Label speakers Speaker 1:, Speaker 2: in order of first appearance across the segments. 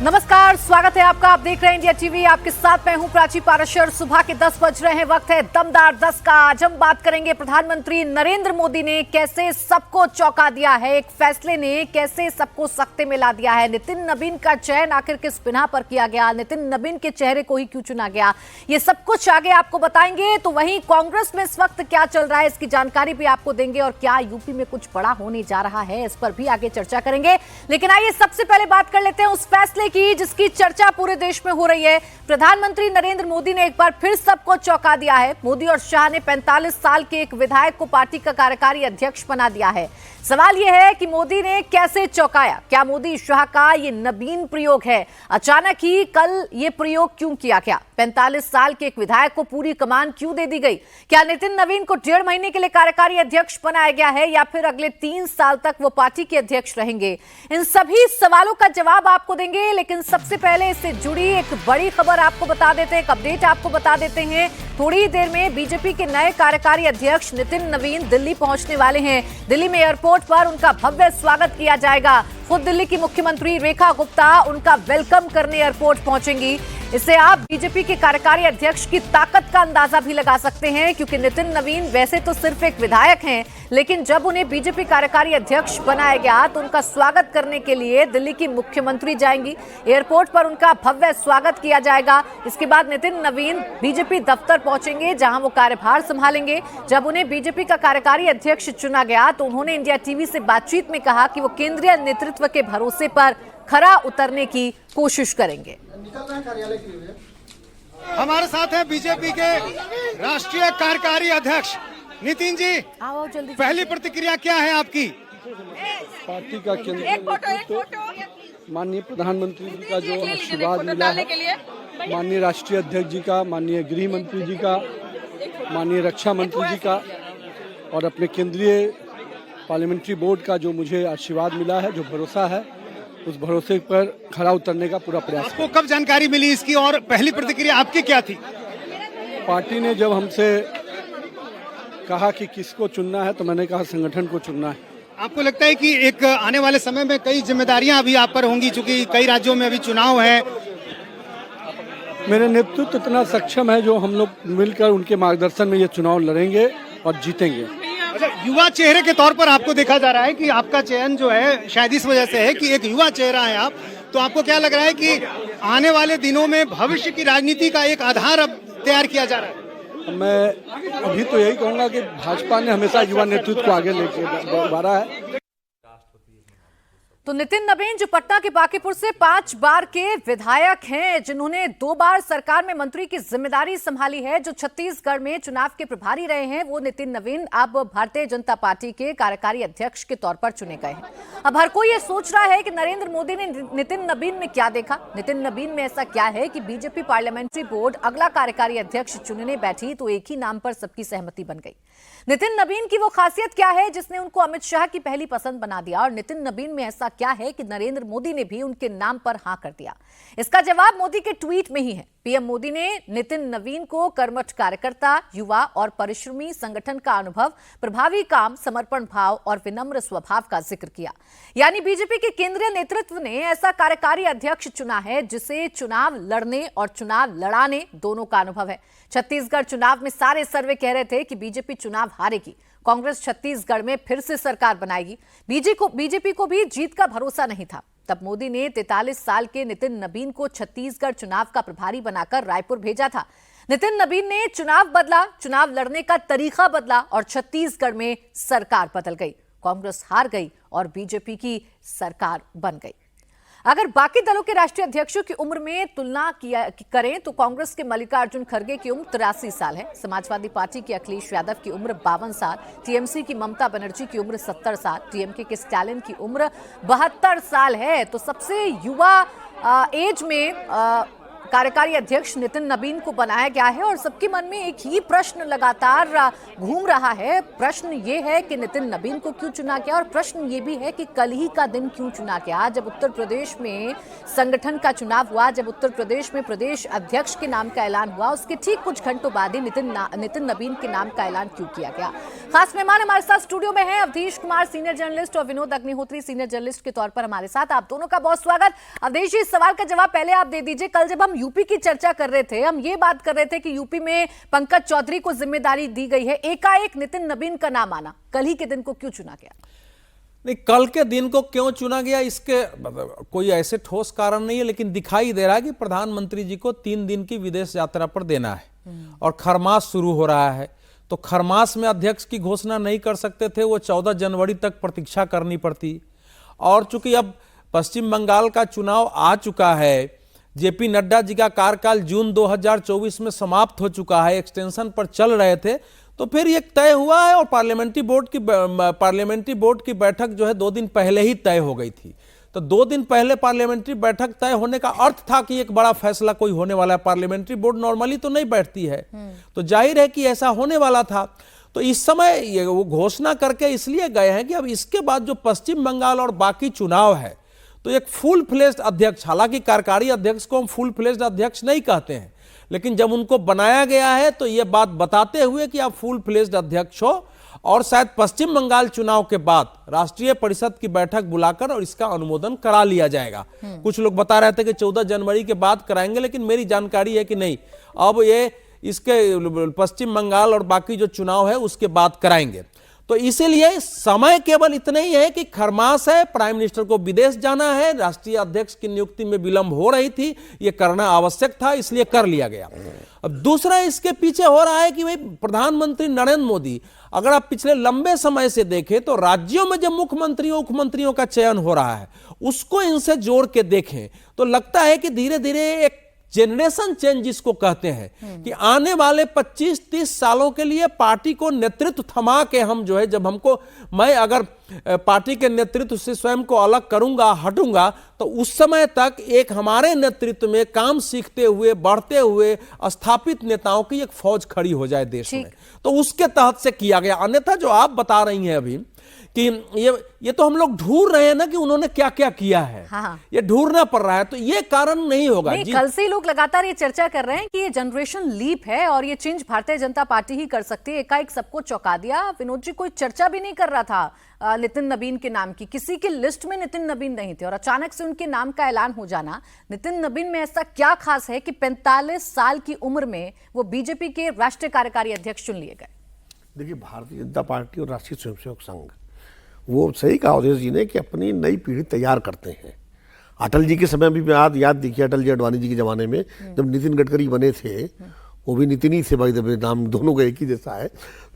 Speaker 1: नमस्कार, स्वागत है आपका। आप देख रहे हैं इंडिया टीवी। आपके साथ मैं हूं प्राची पाराशर। सुबह के 10 बज रहे हैं। वक्त है दमदार 10 का। आज हम बात करेंगे प्रधानमंत्री नरेंद्र मोदी ने कैसे सबको चौंका दिया है, एक फैसले ने कैसे सबको सख्ते में ला दिया है। नितिन नबीन का चयन आखिर किस बिना पर किया गया, नितिन नबीन के चेहरे को ही क्यों चुना गया, ये सब कुछ आगे आपको बताएंगे। तो वहीं कांग्रेस में इस वक्त क्या चल रहा है, इसकी जानकारी भी आपको देंगे और क्या यूपी में कुछ बड़ा होने जा रहा है, इस पर भी आगे चर्चा करेंगे। लेकिन आइए सबसे पहले बात कर लेते हैं उस फैसले की जिसकी चर्चा पूरे देश में हो रही है। प्रधानमंत्री नरेंद्र मोदी ने एक बार फिर सबको चौंका दिया है। मोदी और शाह ने 45 साल के एक विधायक को पार्टी का कार्यकारी अध्यक्ष बना दिया है। सवाल यह है कि मोदी ने कैसे चौंकाया। क्या मोदी शाह का ये नवीन प्रयोग है? अचानक ही कल ये प्रयोग क्यों किया गया? 45 साल के एक विधायक को पूरी कमान क्यों दे दी गई? क्या नितिन नवीन को 1.5 महीने के लिए कार्यकारी अध्यक्ष बनाया गया है या फिर अगले 3 साल तक वो पार्टी के अध्यक्ष रहेंगे? इन सभी सवालों का जवाब आपको देंगे। लेकिन सबसे पहले इससे जुड़ी एक बड़ी खबर आपको बता देते हैं, एक अपडेट आपको बता देते हैं। थोड़ी ही देर में बीजेपी के नए कार्यकारी अध्यक्ष नितिन नवीन दिल्ली पहुंचने वाले हैं। दिल्ली में एयरपोर्ट पर उनका भव्य स्वागत किया जाएगा। खुद दिल्ली की मुख्यमंत्री रेखा गुप्ता उनका वेलकम करने एयरपोर्ट पहुंचेंगी। इससे आप बीजेपी के कार्यकारी अध्यक्ष की ताकत का अंदाजा भी लगा सकते हैं, क्योंकि नितिन नवीन वैसे तो सिर्फ एक विधायक हैं, लेकिन जब उन्हें बीजेपी कार्यकारी अध्यक्ष बनाया गया तो उनका स्वागत करने के लिए दिल्ली की मुख्यमंत्री जाएंगी। एयरपोर्ट पर उनका भव्य स्वागत किया जाएगा। इसके बाद नितिन नवीन बीजेपी दफ्तर पहुंचेंगे, जहां वो कार्यभार संभालेंगे। जब उन्हें बीजेपी का कार्यकारी अध्यक्ष चुना गया तो उन्होंने इंडिया टीवी से बातचीत में कहा कि वो केंद्रीय नेतृत्व के भरोसे पर खरा उतरने की कोशिश करेंगे।
Speaker 2: हमारे साथ हैं बीजेपी के राष्ट्रीय कार्यकारी अध्यक्ष नितिन जी।
Speaker 1: आओ जल्दी।
Speaker 2: पहली प्रतिक्रिया क्या है आपकी?
Speaker 3: पार्टी का केंद्रीय नेतृत्व, माननीय प्रधानमंत्री जी का जो आशीर्वाद मिला है, माननीय राष्ट्रीय अध्यक्ष जी का, माननीय गृह मंत्री जी का, माननीय रक्षा मंत्री जी का और अपने केंद्रीय पार्लियामेंट्री बोर्ड का जो मुझे आशीर्वाद मिला है, जो भरोसा है, उस भरोसे पर खरा उतरने का पूरा प्रयास।
Speaker 2: आपको कब जानकारी मिली इसकी और पहली प्रतिक्रिया आपकी क्या थी?
Speaker 3: पार्टी ने जब हमसे कहा कि किसको चुनना है तो मैंने कहा संगठन को चुनना है।
Speaker 2: आपको लगता है कि एक आने वाले समय में कई जिम्मेदारियां अभी आप पर होंगी, चूंकि कई राज्यों में अभी चुनाव है?
Speaker 3: मेरे नेतृत्व इतना सक्षम है जो हम लोग मिलकर उनके मार्गदर्शन में ये चुनाव लड़ेंगे और जीतेंगे।
Speaker 2: अच्छा, युवा चेहरे के तौर पर आपको देखा जा रहा है कि आपका चयन जो है शायद इस वजह से है कि एक युवा चेहरा है आप, तो आपको क्या लग रहा है कि आने वाले दिनों में भविष्य की राजनीति का एक आधार अब तैयार किया जा रहा है?
Speaker 3: मैं अभी तो यही कहूंगा कि भाजपा ने हमेशा युवा नेतृत्व को आगे लेके बढ़ा है।
Speaker 1: तो नितिन नवीन जो पटना के बांकीपुर से 5 बार के विधायक हैं, जिन्होंने 2 बार सरकार में मंत्री की जिम्मेदारी संभाली है, जो छत्तीसगढ़ में चुनाव के प्रभारी रहे हैं, वो नितिन नवीन अब भारतीय जनता पार्टी के कार्यकारी अध्यक्ष के तौर पर चुने गए हैं। अब हर कोई ये सोच रहा है कि नरेंद्र मोदी ने नितिन नवीन में क्या देखा, नितिन नवीन में ऐसा क्या है कि बीजेपी पार्लियामेंट्री बोर्ड अगला कार्यकारी अध्यक्ष चुनने बैठी तो एक ही नाम पर सबकी सहमति बन गई। नितिन नवीन की वो खासियत क्या है जिसने उनको अमित शाह की पहली पसंद बना दिया, और नितिन नवीन में ऐसा क्या है कि नरेंद्र मोदी ने भी उनके नाम पर हां कर दिया? इसका जवाब मोदी के ट्वीट में ही है। पीएम मोदी ने नितिन नवीन को कर्मठ कार्यकर्ता, युवा और परिश्रमी संगठन का अनुभव, प्रभावी काम, समर्पण भाव और विनम्र स्वभाव का जिक्र किया। यानी बीजेपी के केंद्रीय नेतृत्व ने ऐसा कार्यकारी अध्यक्ष चुना है जिसे चुनाव लड़ने और चुनाव लड़ाने दोनों का अनुभव है। छत्तीसगढ़ चुनाव में सारे सर्वे कह रहे थे कि बीजेपी चुनाव हारेगी, कांग्रेस छत्तीसगढ़ में फिर से सरकार बनाएगी। बीजेपी को भी जीत का भरोसा नहीं था। तब मोदी ने 43 साल के नितिन नवीन को छत्तीसगढ़ चुनाव का प्रभारी बनाकर रायपुर भेजा था। नितिन नवीन ने चुनाव बदला, चुनाव लड़ने का तरीका बदला और छत्तीसगढ़ में सरकार बदल गई। कांग्रेस हार गई और बीजेपी की सरकार बन गई। अगर बाकी दलों के राष्ट्रीय अध्यक्षों की उम्र में तुलना करें तो कांग्रेस के मल्लिकार्जुन खड़गे की उम्र 83 साल है, समाजवादी पार्टी के अखिलेश यादव की उम्र 52 साल, टीएमसी की ममता बनर्जी की उम्र 70 साल, टीएमके के स्टालिन की उम्र 72 साल है। तो सबसे युवा एज में कार्यकारी अध्यक्ष नितिन नबीन को बनाया गया है और सबके मन में एक ही प्रश्न लगातार घूम रहा है। प्रश्न ये है कि नितिन नबीन को क्यों चुना गया, और प्रश्न ये भी है कि कल ही का दिन क्यों चुना गया। जब उत्तर प्रदेश में संगठन का चुनाव हुआ, जब उत्तर प्रदेश में प्रदेश अध्यक्ष के नाम का ऐलान हुआ, उसके ठीक कुछ घंटों बाद ही नितिन नबीन के नाम का ऐलान क्यों किया गया। खास मेहमान हमारे साथ स्टूडियो में हैं अवधेश कुमार सीनियर जर्नलिस्ट और विनोद अग्निहोत्री सीनियर जर्नलिस्ट के तौर पर हमारे साथ। आप दोनों का बहुत स्वागत। अवधेश जी, इस सवाल का जवाब पहले आप दे दीजिए। कल जब हम यूपी की चर्चा कर रहे थे, हम ये बात कर रहे थे कि यूपी में पंकज चौधरी को जिम्मेदारी दी गई है, एकाएक नितिन नबीन का नाम आना, कल ही के दिन को क्यों चुना गया?
Speaker 4: नहीं, कल के दिन को क्यों चुना गया इसके कोई ऐसे ठोस कारण नहीं है, लेकिन दिखाई दे रहा है कि प्रधानमंत्री जी को 3 दिन की विदेश यात्रा पर देना है और खरमास शुरू हो रहा है। तो खरमास में अध्यक्ष की घोषणा नहीं कर सकते थे, वो 14 जनवरी तक प्रतीक्षा करनी पड़ती। और चूंकि अब पश्चिम बंगाल का चुनाव आ चुका है, जेपी नड्डा जी का कार्यकाल जून 2024 में समाप्त हो चुका है, एक्सटेंशन पर चल रहे थे, तो फिर ये तय हुआ है। और पार्लियामेंट्री बोर्ड की बैठक जो है 2 दिन पहले ही तय हो गई थी। तो 2 दिन पहले पार्लियामेंट्री बैठक तय होने का अर्थ था कि एक बड़ा फैसला कोई होने वाला है। पार्लियामेंट्री बोर्ड नॉर्मली तो नहीं बैठती है, तो जाहिर है कि ऐसा होने वाला था। तो इस समय ये वो घोषणा करके इसलिए गए हैं कि अब इसके बाद जो पश्चिम बंगाल और बाकी चुनाव है, तो एक फुल फ्लेज्ड अध्यक्ष, हालांकि कार्यकारी अध्यक्ष को हम फुल फ्लेज्ड अध्यक्ष नहीं कहते हैं, लेकिन जब उनको बनाया गया है तो ये बात बताते हुए कि आप फुल फ्लेज्ड अध्यक्ष हो, और शायद पश्चिम बंगाल चुनाव के बाद राष्ट्रीय परिषद की बैठक बुलाकर और इसका अनुमोदन करा लिया जाएगा। कुछ लोग बता रहे थे कि 14 जनवरी के बाद कराएंगे, लेकिन मेरी जानकारी है कि नहीं, अब ये इसके पश्चिम बंगाल और बाकी जो चुनाव है उसके बाद कराएंगे। तो इसीलिए समय केवल इतना ही है कि खरमास है, प्राइम मिनिस्टर को विदेश जाना है, राष्ट्रीय अध्यक्ष की नियुक्ति में विलंब हो रही थी, ये करना आवश्यक था, इसलिए कर लिया गया। अब दूसरा इसके पीछे हो रहा है कि भाई प्रधानमंत्री नरेंद्र मोदी, अगर आप पिछले लंबे समय से देखें तो राज्यों में जब मुख्यमंत्रियों उपमंत्रियों का चयन हो रहा है, उसको इनसे जोड़ के देखें तो लगता है कि धीरे धीरे एक जेनरेशन चेंज जिसको कहते हैं कि आने वाले 25-30 सालों के लिए पार्टी को नेतृत्व थमा के हम जो है, जब हमको, मैं अगर पार्टी के नेतृत्व से स्वयं को अलग करूंगा, हटूंगा, तो उस समय तक एक हमारे नेतृत्व में काम सीखते हुए, बढ़ते हुए स्थापित नेताओं की एक फौज खड़ी हो जाए देश में। तो उसके तहत से किया गया। अन्यथा जो आप बता रही हैं अभी कि ये तो हम लोग ढूंढ रहे हैं ना कि उन्होंने क्या क्या किया है। हाँ। ये ढूंढना पड़ रहा है, तो ये कारण नहीं होगा।
Speaker 1: नहीं, कल से लोग लगातार ये चर्चा कर रहे हैं कि ये जनरेशन लीप है और ये चेंज भारतीय जनता पार्टी ही कर सकती है। एकाएक सबको चौंका दिया। विनोद जी, कोई चर्चा भी नहीं कर रहा था नितिन नबीन के नाम की, किसी की लिस्ट में नितिन नबीन नहीं थे, और अचानक से उनके नाम का ऐलान हो जाना। नितिन नबीन में ऐसा क्या खास है कि 45 साल की उम्र में वो बीजेपी के राष्ट्रीय कार्यकारी अध्यक्ष चुन लिए गए?
Speaker 5: देखिए, भारतीय जनता पार्टी और राष्ट्रीय स्वयंसेवक संघ, वो सही कहा अवधेश जी ने कि अपनी नई पीढ़ी तैयार करते हैं। अटल जी के समय भी याद देखिए, अटल जी अडवाणी जी के ज़माने में जब नितिन गडकरी बने थे, वो भी नितिन ही थे, भाई नाम दोनों का एक ही जैसा है,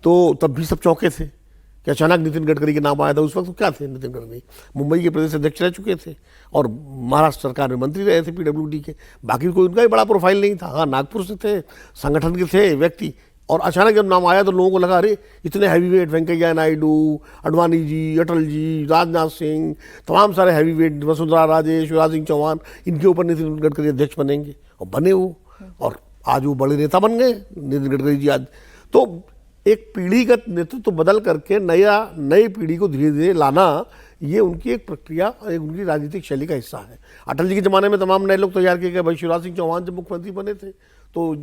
Speaker 5: तो तब भी सब चौंके थे कि अचानक नितिन गडकरी के नाम आया था। उस वक्त तो क्या थे नितिन गडकरी, मुंबई के प्रदेश अध्यक्ष रह चुके थे और महाराष्ट्र सरकार में मंत्री रहे थे PWD के। बाकी कोई उनका भी बड़ा प्रोफाइल नहीं था। हाँ, नागपुर से थे, संगठन के थे व्यक्ति, और अचानक जब नाम आया तो लोगों को लगा, अरे इतने हैवीवेट, वेंकैया नायडू, अडवाणी जी, अटल जी, राजनाथ सिंह, तमाम सारे हैवीवेट, वसुंधरा राजे, शिवराज सिंह चौहान, इनके ऊपर नितिन गडकरी अध्यक्ष बनेंगे, और बने वो, और आज वो बड़े नेता बन गए नितिन गडकरी जी आज। तो एक पीढ़ीगत नेतृत्व तो बदल करके नई पीढ़ी को धीरे धीरे लाना, ये उनकी एक प्रक्रिया, एक उनकी राजनीतिक शैली का हिस्सा है। अटल जी के ज़माने में तमाम नए लोग तैयार किए गए। भाई शिवराज सिंह चौहान जब मुख्यमंत्री बने थे तो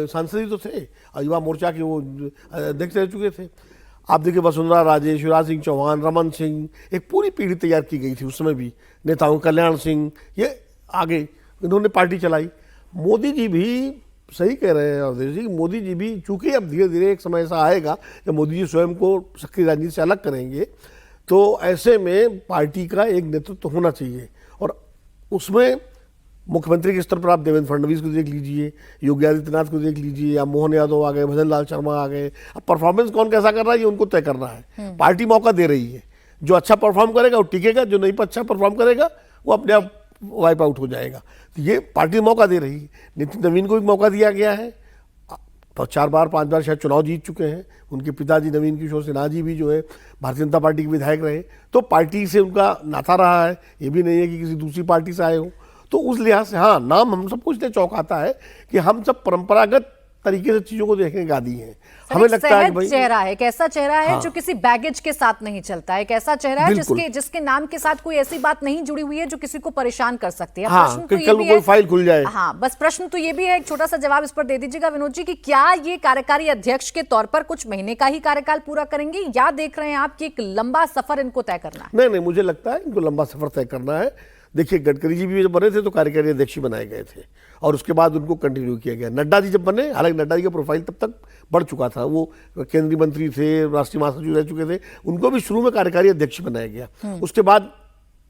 Speaker 5: सांसद ही तो थे, युवा मोर्चा के वो अध्यक्ष रह चुके थे। आप देखिए, वसुंधरा राजे, शिवराज सिंह चौहान, रमन सिंह, एक पूरी पीढ़ी तैयार की गई थी उस समय भी नेताओं। कल्याण सिंह, ये आगे इन्होंने पार्टी चलाई। मोदी जी भी सही कह रहे हैं अवधेश जी, मोदी जी भी, चूंकि अब धीरे धीरे एक समय ऐसा आएगा कि मोदी जी स्वयं को सक्रिय राजनीति से अलग करेंगे, तो ऐसे में पार्टी का एक नेतृत्व होना चाहिए। और उसमें मुख्यमंत्री के स्तर पर आप देवेंद्र फडणवीस को देख लीजिए, योगी आदित्यनाथ को देख लीजिए, या मोहन यादव आ गए, भजन लाल शर्मा आ गए। अब परफॉर्मेंस कौन कैसा कर रहा है ये उनको तय करना है। पार्टी मौका दे रही है, जो अच्छा परफॉर्म करेगा वो टिकेगा, जो नहीं अच्छा परफॉर्म करेगा वो अपने आप वाइप आउट हो जाएगा। तो ये पार्टी मौका दे रही है। नितिन नवीन को भी मौका दिया गया है, तो 4 बार 5 बार शायद चुनाव जीत चुके हैं। उनके पिताजी नवीन किशोर सिन्हा जी भी जो है भारतीय जनता पार्टी के विधायक रहे, तो पार्टी से उनका नाता रहा है, ये भी नहीं है कि किसी दूसरी पार्टी से आए हो। तो उस लिहाज से हाँ, नाम हम सबको इसलिए चौंकाता है कि हम सब परंपरागत तरीके से चीजों को देखने के आदी हैं। हमें लगता है कि भाई
Speaker 1: चेहरा है, कैसा चेहरा है
Speaker 5: हाँ।
Speaker 1: जो किसी बैगेज के साथ नहीं चलता है, कैसा चेहरा है
Speaker 5: बिल्कुल।
Speaker 1: जिसके नाम के साथ कोई ऐसी बात नहीं जुड़ी हुई है जो किसी को परेशान कर सकती है।
Speaker 5: हाँ,
Speaker 1: प्रश्न
Speaker 5: कि
Speaker 1: तो ये
Speaker 5: कल
Speaker 1: भी
Speaker 5: को कोई
Speaker 1: है,
Speaker 5: फाइल खुल जाए।
Speaker 1: हाँ, बस प्रश्न तो ये भी है, एक छोटा सा जवाब इस पर दे दीजिएगा विनोद जी, कि क्या ये कार्यकारी अध्यक्ष के तौर पर कुछ महीने का ही कार्यकाल पूरा करेंगे, या देख रहे हैं आप कि एक लंबा सफर इनको तय करना है?
Speaker 5: नहीं, मुझे लगता है इनको लंबा सफर तय करना है। देखिए, गडकरी जी भी जब बने थे तो कार्यकारी अध्यक्ष ही बनाए गए थे और उसके बाद उनको कंटिन्यू किया गया। नड्डा जी जब बने, हालांकि नड्डा जी का प्रोफाइल तब तक बढ़ चुका था, वो केंद्रीय मंत्री थे, राष्ट्रीय महासचिव रह चुके थे, उनको भी शुरू में कार्यकारी अध्यक्ष बनाया गया। उसके बाद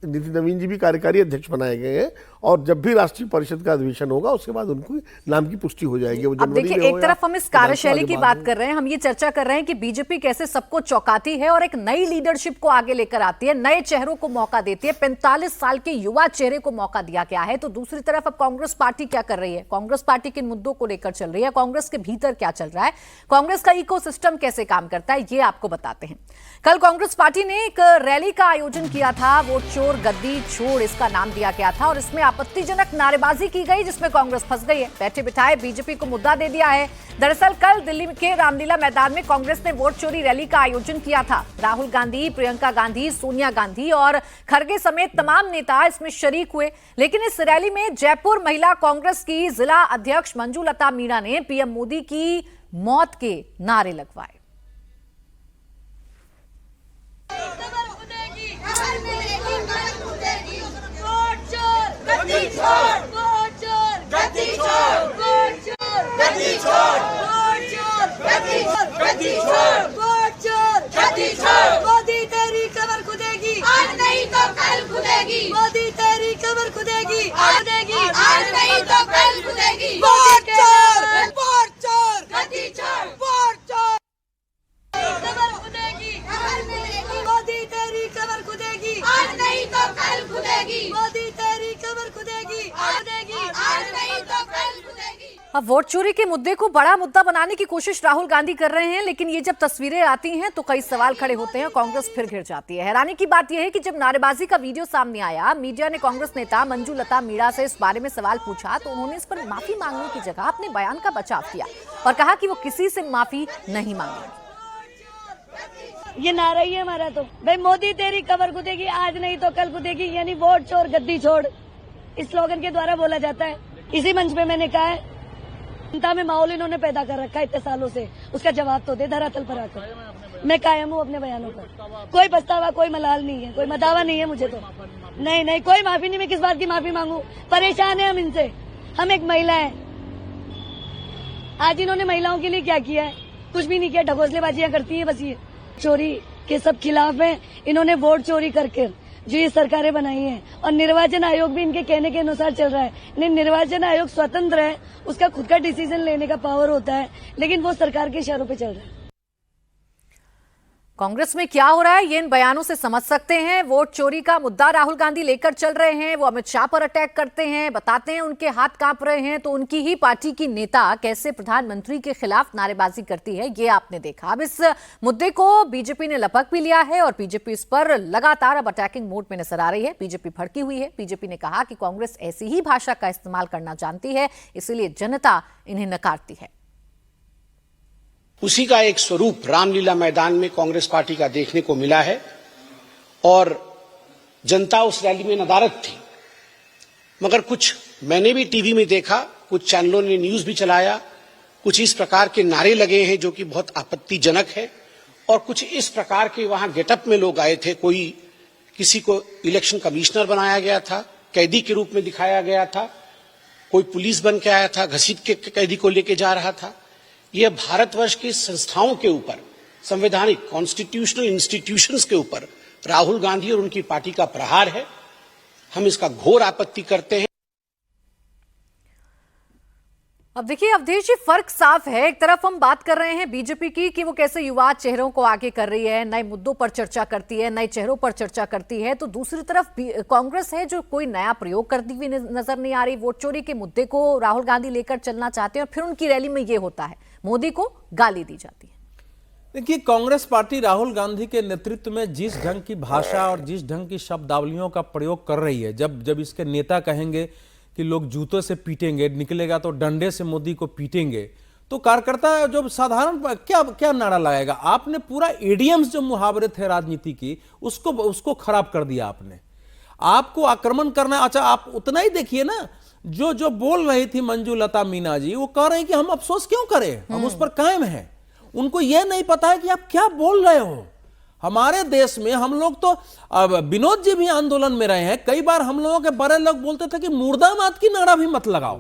Speaker 5: नितिन नवीन जी भी कार्यकारी अध्यक्ष बनाए गए हैं और जब भी राष्ट्रीय परिषद का अधिवेशन होगा उसके बाद उनको नाम की पुष्टि हो जाएगी। वो
Speaker 1: अब
Speaker 5: जनवरी
Speaker 1: देखिए,
Speaker 5: में हो
Speaker 1: एक
Speaker 5: या
Speaker 1: तरफ हम इस कार्यशैली की
Speaker 5: बाद
Speaker 1: बात
Speaker 5: में।
Speaker 1: कर रहे हैं, हम ये चर्चा कर रहे हैं कि बीजेपी कैसे सबको चौंकाती है और एक नई लीडरशिप को आगे लेकर आती है, नए चेहरों को मौका देती है। 45 साल के युवा चेहरे को मौका दिया गया है। तो दूसरी तरफ अब कांग्रेस पार्टी क्या कर रही है? कांग्रेस पार्टी किन मुद्दों को लेकर चल रही है? कांग्रेस के भीतर क्या चल रहा है? कांग्रेस का इकोसिस्टम कैसे काम करता है, ये आपको बताते हैं। कल कांग्रेस पार्टी ने एक रैली का आयोजन किया था, वोट चोर गद्दी छोड़ इसका नाम दिया गया था, और इसमें आपत्तिजनक नारेबाजी की गई जिसमें कांग्रेस फंस गई है। बैठे बिठाए बीजेपी को मुद्दा दे दिया है। दरअसल कल दिल्ली के रामलीला मैदान में कांग्रेस ने वोट चोरी रैली का आयोजन किया था। राहुल गांधी, प्रियंका गांधी, सोनिया गांधी और खड़गे समेत तमाम नेता इसमें शरीक हुए। लेकिन इस रैली में जयपुर महिला कांग्रेस की जिला अध्यक्ष मंजू लता मीणा ने पीएम मोदी की मौत के नारे लगवाए।
Speaker 6: मोदी तेरी कमर खुदेगी, आज नहीं तो कल खुदेगी। मोदी तेरी कमर खुदेगी, आज नहीं तो कल खुदेगी। वोट चोर, वोट चोर, गद्दी चोर, वोट चोर, कमर खुदेगी, मोदी तेरी कमर खुदेगी, आज नहीं तो कल खुदेगी। मोदी तेरी कमर खुदेगी, आज नहीं तो कल खुदेगी।
Speaker 1: अब वोट चोरी के मुद्दे को बड़ा मुद्दा बनाने की कोशिश राहुल गांधी कर रहे हैं, लेकिन ये जब तस्वीरें आती हैं तो कई सवाल खड़े होते हैं। कांग्रेस फिर घिर जाती है। हैरानी की बात यह है कि जब नारेबाजी का वीडियो सामने आया, मीडिया ने कांग्रेस नेता मंजू लता मीणा से इस बारे में सवाल पूछा तो उन्होंने इस पर माफी मांगने की जगह अपने बयान का बचाव किया और कहा कि वो किसी से माफी नहीं मांगेंगे।
Speaker 6: ये नारा ही है हमारा तो, भाई मोदी तेरी कमर खुदेगी, आज नहीं तो कल खुदेगी, यानी वोट चोर गद्दी छोड़, इस स्लोगन के द्वारा बोला जाता है। इसी मंच पे मैंने कहा है, जनता में माहौल इन्होंने पैदा कर रखा है इतने सालों से, उसका जवाब तो दे धरातल पर आकर। मैं कायम हूँ अपने बयानों पर, कोई पछतावा, कोई मलाल नहीं है, कोई मदावा नहीं है मुझे तो। नहीं, कोई माफी नहीं। मैं किस बात की माफी मांगू? परेशान है हम इनसे। हम एक महिला है, आज इन्होंने महिलाओं के लिए क्या किया है? कुछ भी नहीं किया, ढकोसलेबाजियां करती है बस। ये चोरी के सब खिलाफ है। इन्होंने वोट चोरी करके जो ये सरकारें बनाई हैं, और निर्वाचन आयोग भी इनके कहने के अनुसार चल रहा है। नहीं, निर्वाचन आयोग स्वतंत्र है, उसका खुद का डिसीजन लेने का पावर होता है, लेकिन वो सरकार के इशारों पे चल रहा है।
Speaker 1: कांग्रेस में क्या हो रहा है ये इन बयानों से समझ सकते हैं। वोट चोरी का मुद्दा राहुल गांधी लेकर चल रहे हैं, वो अमित शाह पर अटैक करते हैं, बताते हैं उनके हाथ कांप रहे हैं, तो उनकी ही पार्टी की नेता कैसे प्रधानमंत्री के खिलाफ नारेबाजी करती है ये आपने देखा। अब इस मुद्दे को बीजेपी ने लपक भी लिया है और बीजेपी इस पर लगातार अब अटैकिंग मोड में नजर आ रही है। बीजेपी भड़की हुई है। बीजेपी ने कहा कि कांग्रेस ऐसी ही भाषा का इस्तेमाल करना जानती है, इसीलिए जनता इन्हें नकारती है।
Speaker 7: उसी का एक स्वरूप रामलीला मैदान में कांग्रेस पार्टी का देखने को मिला है और जनता उस रैली में नदारद थी। मगर कुछ मैंने भी टीवी में देखा, कुछ चैनलों ने न्यूज भी चलाया, कुछ इस प्रकार के नारे लगे हैं जो कि बहुत आपत्तिजनक है, और कुछ इस प्रकार के वहां गेटअप में लोग आए थे। किसी को इलेक्शन कमिश्नर बनाया गया था, कैदी के रूप में दिखाया गया था, कोई पुलिस बन के आया था, घसीट के कैदी को लेके जा रहा था। यह भारतवर्ष की संस्थाओं के ऊपर, संवैधानिक कॉन्स्टिट्यूशनल इंस्टीट्यूशंस के ऊपर राहुल गांधी और उनकी पार्टी का प्रहार है। हम इसका घोर आपत्ति करते हैं।
Speaker 1: अब देखिए अवधेश जी, फर्क साफ है। एक तरफ हम बात कर रहे हैं बीजेपी की कि वो कैसे युवा चेहरों को आगे कर रही है, नए मुद्दों पर चर्चा करती है, नए चेहरों पर चर्चा करती है, तो दूसरी तरफ कांग्रेस है जो कोई नया प्रयोग करती हुई नजर नहीं आ रही। वोट चोरी के मुद्दे को राहुल गांधी लेकर चलना चाहते हैं और फिर उनकी रैली में ये होता है, मोदी को गाली दी जाती है।
Speaker 4: देखिए, कांग्रेस पार्टी राहुल गांधी के नेतृत्व में जिस ढंग की भाषा और जिस ढंग की शब्दावलियों का प्रयोग कर रही है, जब इसके नेता कहेंगे कि लोग जूतों से पीटेंगे, निकलेगा तो डंडे से मोदी को पीटेंगे, तो कार्यकर्ता जो साधारण क्या क्या नारा लगाएगा? आपने पूरा इडियम्स जो मुहावरे थे राजनीति की उसको खराब कर दिया आपने। आपको आक्रमण करना, अच्छा आप उतना ही देखिए ना, जो बोल रही थी मंजुलता मीना जी, वो कह रहे हैं कि हम अफसोस क्यों करें, हम उस पर कायम हैं। उनको यह नहीं पता है कि आप क्या बोल रहे हो। हमारे देश में हम लोग तो, अब विनोद जी भी आंदोलन में रहे हैं, कई बार हम लोगों के बड़े लोग बोलते थे कि मुर्दाबाद की नारा भी मत लगाओ।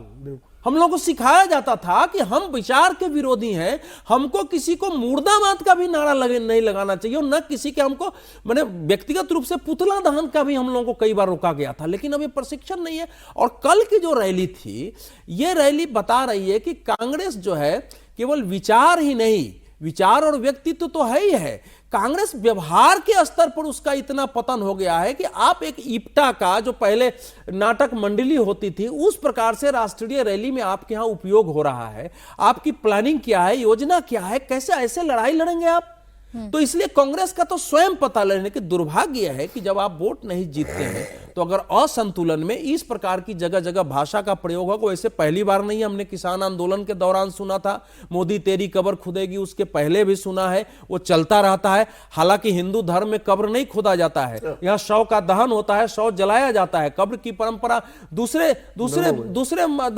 Speaker 4: हम लोगों को सिखाया जाता था कि हम विचार के विरोधी हैं, हमको किसी को मुर्दाबाद का भी नारा नहीं लगाना चाहिए, और न किसी के हमको मैंने व्यक्तिगत रूप से पुतला दहन का भी हम लोगों को कई बार रोका गया था। लेकिन अब ये प्रशिक्षण नहीं है। और कल की जो रैली थी, ये रैली बता रही है कि कांग्रेस जो है केवल विचार ही नहीं, विचार और व्यक्तित्व तो है ही है, कांग्रेस व्यवहार के स्तर पर उसका इतना पतन हो गया है कि आप एक इप्टा का जो पहले नाटक मंडली होती थी, उस प्रकार से राष्ट्रीय रैली में आपके यहां उपयोग हो रहा है। आपकी प्लानिंग क्या है, योजना क्या है, कैसे ऐसे लड़ाई लड़ेंगे आप? तो इसलिए कांग्रेस का तो स्वयं पता लगने की दुर्भाग्य है कि जब आप वोट नहीं जीतते हैं तो अगर असंतुलन में इस प्रकार की जगह जगह भाषा का प्रयोग होगा। वैसे पहली बार नहीं, हमने किसान आंदोलन के दौरान सुना था, मोदी तेरी कब्र खुदेगी, उसके पहले भी सुना है, वो चलता रहता है। हालांकि हिंदू धर्म में कब्र नहीं खुदा जाता है, यहां शव का दहन होता है, शव जलाया जाता है। कब्र की परंपरा दूसरे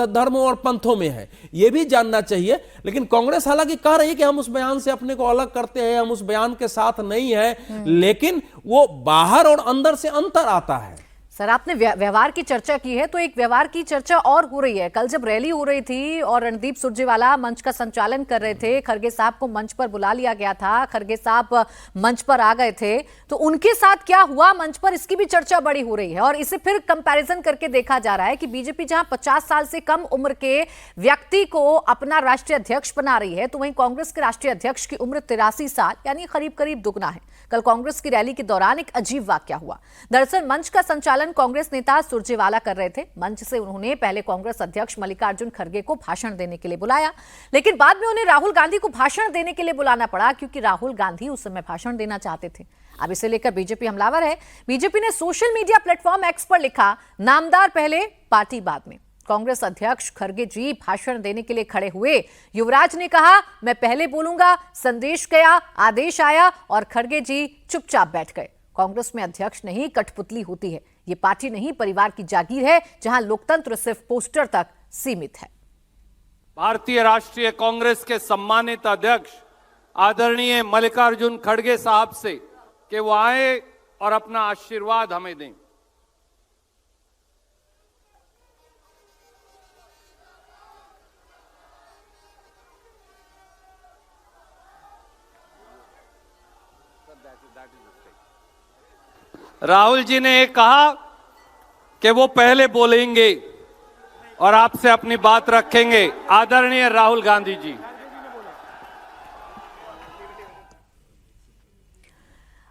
Speaker 4: धर्मों और पंथों में है, यह भी जानना चाहिए। लेकिन कांग्रेस हालांकि कह रही है कि हम उस बयान से अपने को अलग करते हैं, हम उस बयान के साथ नहीं है, लेकिन वो बाहर और अंदर से अंतर आता है।
Speaker 1: सर, आपने व्यवहार की चर्चा की है, तो एक व्यवहार की चर्चा और हो रही है। कल जब रैली हो रही थी और रणदीप सुरजेवाला मंच का संचालन कर रहे थे, खड़गे साहब को मंच पर बुला लिया गया था, खड़गे साहब मंच पर आ गए थे, तो उनके साथ क्या हुआ मंच पर, इसकी भी चर्चा बड़ी हो रही है। और इसे फिर कंपैरिजन करके देखा जा रहा है कि बीजेपी जहां 50 साल से कम उम्र के व्यक्ति को अपना राष्ट्रीय अध्यक्ष बना रही है, तो वहीं कांग्रेस के राष्ट्रीय अध्यक्ष की उम्र 83 साल यानी करीब करीब दुगना है। कल कांग्रेस की रैली के दौरान एक अजीब वाकया हुआ। दरअसल मंच का संचालन कांग्रेस नेता सुरजेवाला कर रहे थे। मंच से उन्होंने पहले कांग्रेस अध्यक्ष मल्लिकार्जुन खड़गे को भाषण देने के लिए बुलाया, लेकिन बाद में उन्हें राहुल गांधी को भाषण देने के लिए बुलाना पड़ा, क्योंकि राहुल गांधी उस समय भाषण देना चाहते थे। अब इसे लेकर बीजेपी हमलावर है। बीजेपी ने सोशल मीडिया प्लेटफॉर्म एक्स पर लिखा, नामदार पहले पार्टी बाद में। कांग्रेस अध्यक्ष खड़गे जी भाषण देने के लिए खड़े हुए। युवराज ने कहा, मैं पहले बोलूंगा, संदेश गया, आदेश आया और खड़गे जी चुपचाप बैठ गए। कांग्रेस में अध्यक्ष नहीं कठपुतली होती है, ये पार्टी नहीं परिवार की जागीर है, जहां लोकतंत्र सिर्फ पोस्टर तक सीमित है।
Speaker 8: भारतीय राष्ट्रीय कांग्रेस के सम्मानित अध्यक्ष आदरणीय मल्लिकार्जुन खड़गे साहब से कि वो आए और अपना आशीर्वाद हमें दें। राहुल जी ने कहा कि वो पहले बोलेंगे और आपसे अपनी बात रखेंगे। आदरणीय राहुल गांधी जी।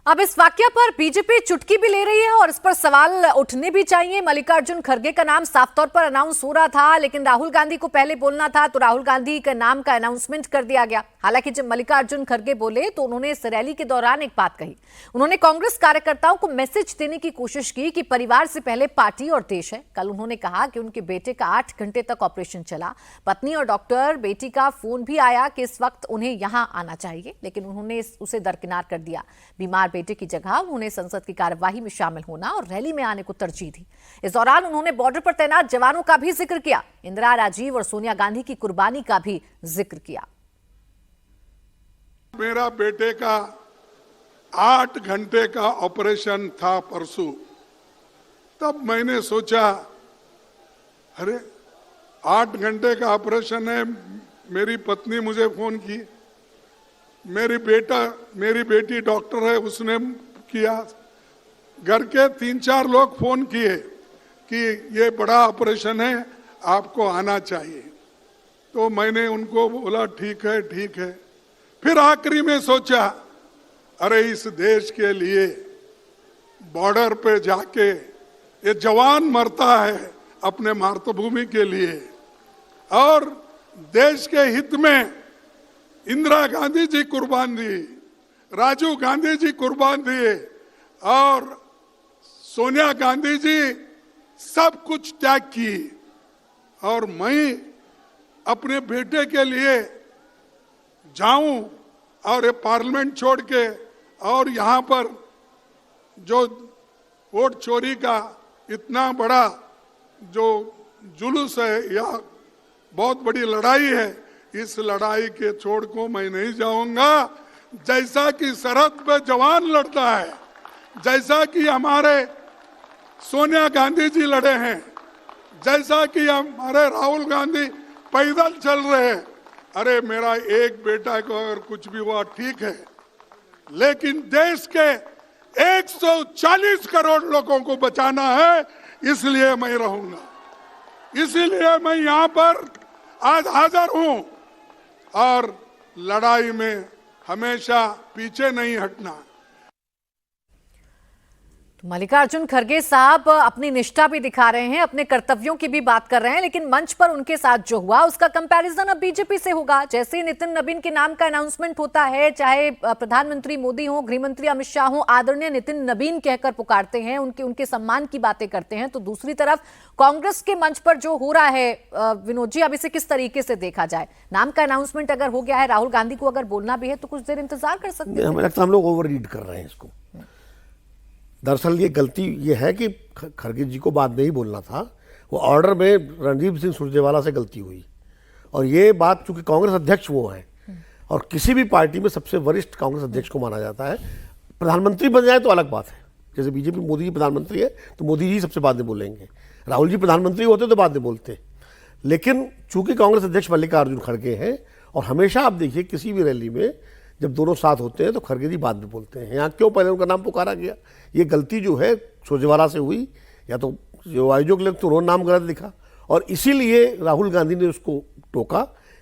Speaker 1: अब इस वाकया पर बीजेपी चुटकी भी ले रही है और इस पर सवाल उठने भी चाहिए। मल्लिकार्जुन खड़गे का नाम साफ तौर पर अनाउंस हो रहा था, लेकिन राहुल गांधी को पहले बोलना था, तो राहुल गांधी के नाम का अनाउंसमेंट कर दिया गया। हालांकि जब मल्लिकार्जुन खड़गे बोले तो उन्होंने इस रैली के दौरान एक बात कही। उन्होंने कांग्रेस कार्यकर्ताओं को मैसेज देने की कोशिश की कि परिवार से पहले पार्टी और देश है। कल उन्होंने कहा कि उनके बेटे का 8 घंटे तक ऑपरेशन चला, पत्नी और डॉक्टर बेटी का फोन भी आया कि इस वक्त उन्हें यहां आना चाहिए, लेकिन उन्होंने उसे दरकिनार कर दिया। बीमार बेटे की जगह उन्होंने संसद की कार्यवाही में शामिल होना और रैली में आने को तरजीह दी। इस दौरान उन्होंने बॉर्डर पर तैनात जवानों का भी जिक्र किया, इंदिरा, राजीव और सोनिया गांधी की कुर्बानी का भी जिक्र किया।
Speaker 9: मेरा बेटे का 8 घंटे का ऑपरेशन था परसों, तब मैंने सोचा अरे 8 घंटे का ऑपरेशन है। मेरी पत्नी मुझे फोन की, मेरी बेटी डॉक्टर है, उसने किया, घर के 3-4 लोग फोन किए कि ये बड़ा ऑपरेशन है, आपको आना चाहिए। तो मैंने उनको बोला ठीक है ठीक है। फिर आखिरी में सोचा अरे इस देश के लिए बॉर्डर पे जाके ये जवान मरता है अपने मातृभूमि के लिए, और देश के हित में इंदिरा गांधी जी कुर्बान दी, राजीव गांधी जी कुर्बान दिए और सोनिया गांधी जी सब कुछ त्याग की। और मैं अपने बेटे के लिए जाऊं और ये पार्लियामेंट छोड़ के और यहाँ पर जो वोट चोरी का इतना बड़ा जो जुलूस है या बहुत बड़ी लड़ाई है, इस लड़ाई के छोड़ को मैं नहीं जाऊंगा। जैसा कि सरहद पे जवान लड़ता है, जैसा कि हमारे सोनिया गांधी जी लड़े हैं, जैसा कि हमारे राहुल गांधी पैदल चल रहे हैं। अरे मेरा एक बेटा को अगर कुछ भी हुआ ठीक है, लेकिन देश के 140 करोड़ लोगों को बचाना है, इसलिए मैं रहूंगा। इसीलिए मैं यहाँ पर आज हाजिर हूं और लड़ाई में हमेशा पीछे नहीं हटना।
Speaker 1: मल्लिकार्जुन खड़गे साहब अपनी निष्ठा भी दिखा रहे हैं, अपने कर्तव्यों की भी बात कर रहे हैं, लेकिन मंच पर उनके साथ जो हुआ उसका कंपैरिजन अब बीजेपी से होगा। जैसे ही नितिन नवीन के नाम का अनाउंसमेंट होता है, चाहे प्रधानमंत्री मोदी हो, गृह मंत्री अमित शाह हो, आदरणीय नितिन नवीन कहकर पुकारते हैं, उनके सम्मान की बातें करते हैं, तो दूसरी तरफ कांग्रेस के मंच पर जो हो रहा है, विनोद जी, अब इसे किस तरीके से देखा जाए? नाम का अनाउंसमेंट अगर हो गया है, राहुल गांधी को अगर बोलना भी है तो कुछ देर इंतजार कर सकते हैं।
Speaker 5: हमें लगता है हम लोग ओवर रीड कर रहे हैं इसको। दरअसल ये गलती ये है कि खड़गे जी को बाद में ही बोलना था, वो ऑर्डर में रणदीप सिंह सुरजेवाला से गलती हुई। और ये बात चूंकि कांग्रेस अध्यक्ष वो हैं और किसी भी पार्टी में सबसे वरिष्ठ कांग्रेस अध्यक्ष को माना जाता है, प्रधानमंत्री बन जाए तो अलग बात है। जैसे बीजेपी मोदी जी प्रधानमंत्री है तो मोदी जी सबसे बाद में बोलेंगे, राहुल जी प्रधानमंत्री होते तो बाद में बोलते। लेकिन चूंकि कांग्रेस अध्यक्ष मल्लिकार्जुन खड़गे हैं और हमेशा आप देखिए किसी भी रैली में जब दोनों साथ होते हैं तो खड़गे जी बाद में बोलते हैं। यहाँ क्यों पहले उनका नाम पुकारा गया? ये गलती जो है सुरजेवाला से हुई, या तो जो आयोजक लोग तो उन्होंने नाम गलत लिखा और इसीलिए राहुल गांधी ने उसको टोका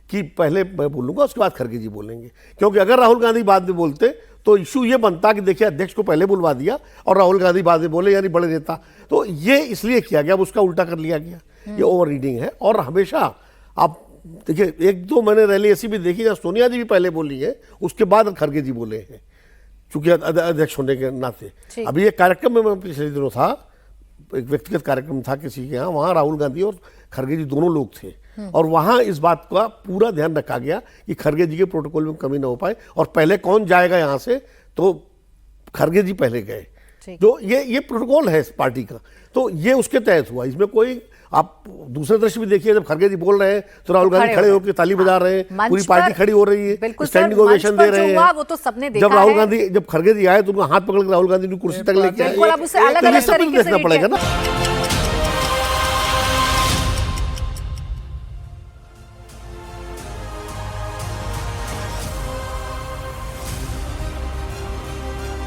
Speaker 5: कि पहले मैं बोलूँगा उसके बाद खड़गे जी बोलेंगे। क्योंकि अगर राहुल गांधी बाद में बोलते तो इशू ये बनता कि देखिए अध्यक्ष को पहले बुलवा दिया और राहुल गांधी बाद में बोले, यानी बड़े नेता। तो ये इसलिए किया गया, अब उसका उल्टा कर लिया गया। ये ओवर रीडिंग है। और हमेशा आप देखिए एक दो मैंने रैली ऐसी भी देखी जहाँ सोनिया जी भी पहले बोली है, उसके बाद खड़गे जी बोले हैं, चूंकि अध्यक्ष होने के नाते। अभी एक कार्यक्रम में मैं पिछले दिनों था, एक व्यक्तिगत कार्यक्रम था किसी के यहाँ, वहाँ राहुल गांधी और खड़गे जी दोनों लोग थे और वहाँ इस बात का पूरा ध्यान रखा गया कि खड़गे जी के प्रोटोकॉल में कमी ना हो पाए। और पहले कौन जाएगा यहाँ से, तो खड़गे जी पहले गए। तो ये प्रोटोकॉल है पार्टी का, तो ये उसके तहत हुआ। इसमें कोई आप दूसरे दृश्य भी देखिए, जब खड़गे जी बोल रहे हैं तो राहुल गांधी खड़े होकर ताली बजा रहे हैं, पूरी पार्टी खड़ी हो रही है, स्टैंडिंग ओवेशन दे रहे हैं।
Speaker 1: वो तो सबने देखा
Speaker 5: जब राहुल गांधी, जब खड़गे जी आए तो उनका हाथ पकड़ के राहुल गांधी ने कुर्सी तक लेके आए, तो ये सब देखना पड़ेगा ना।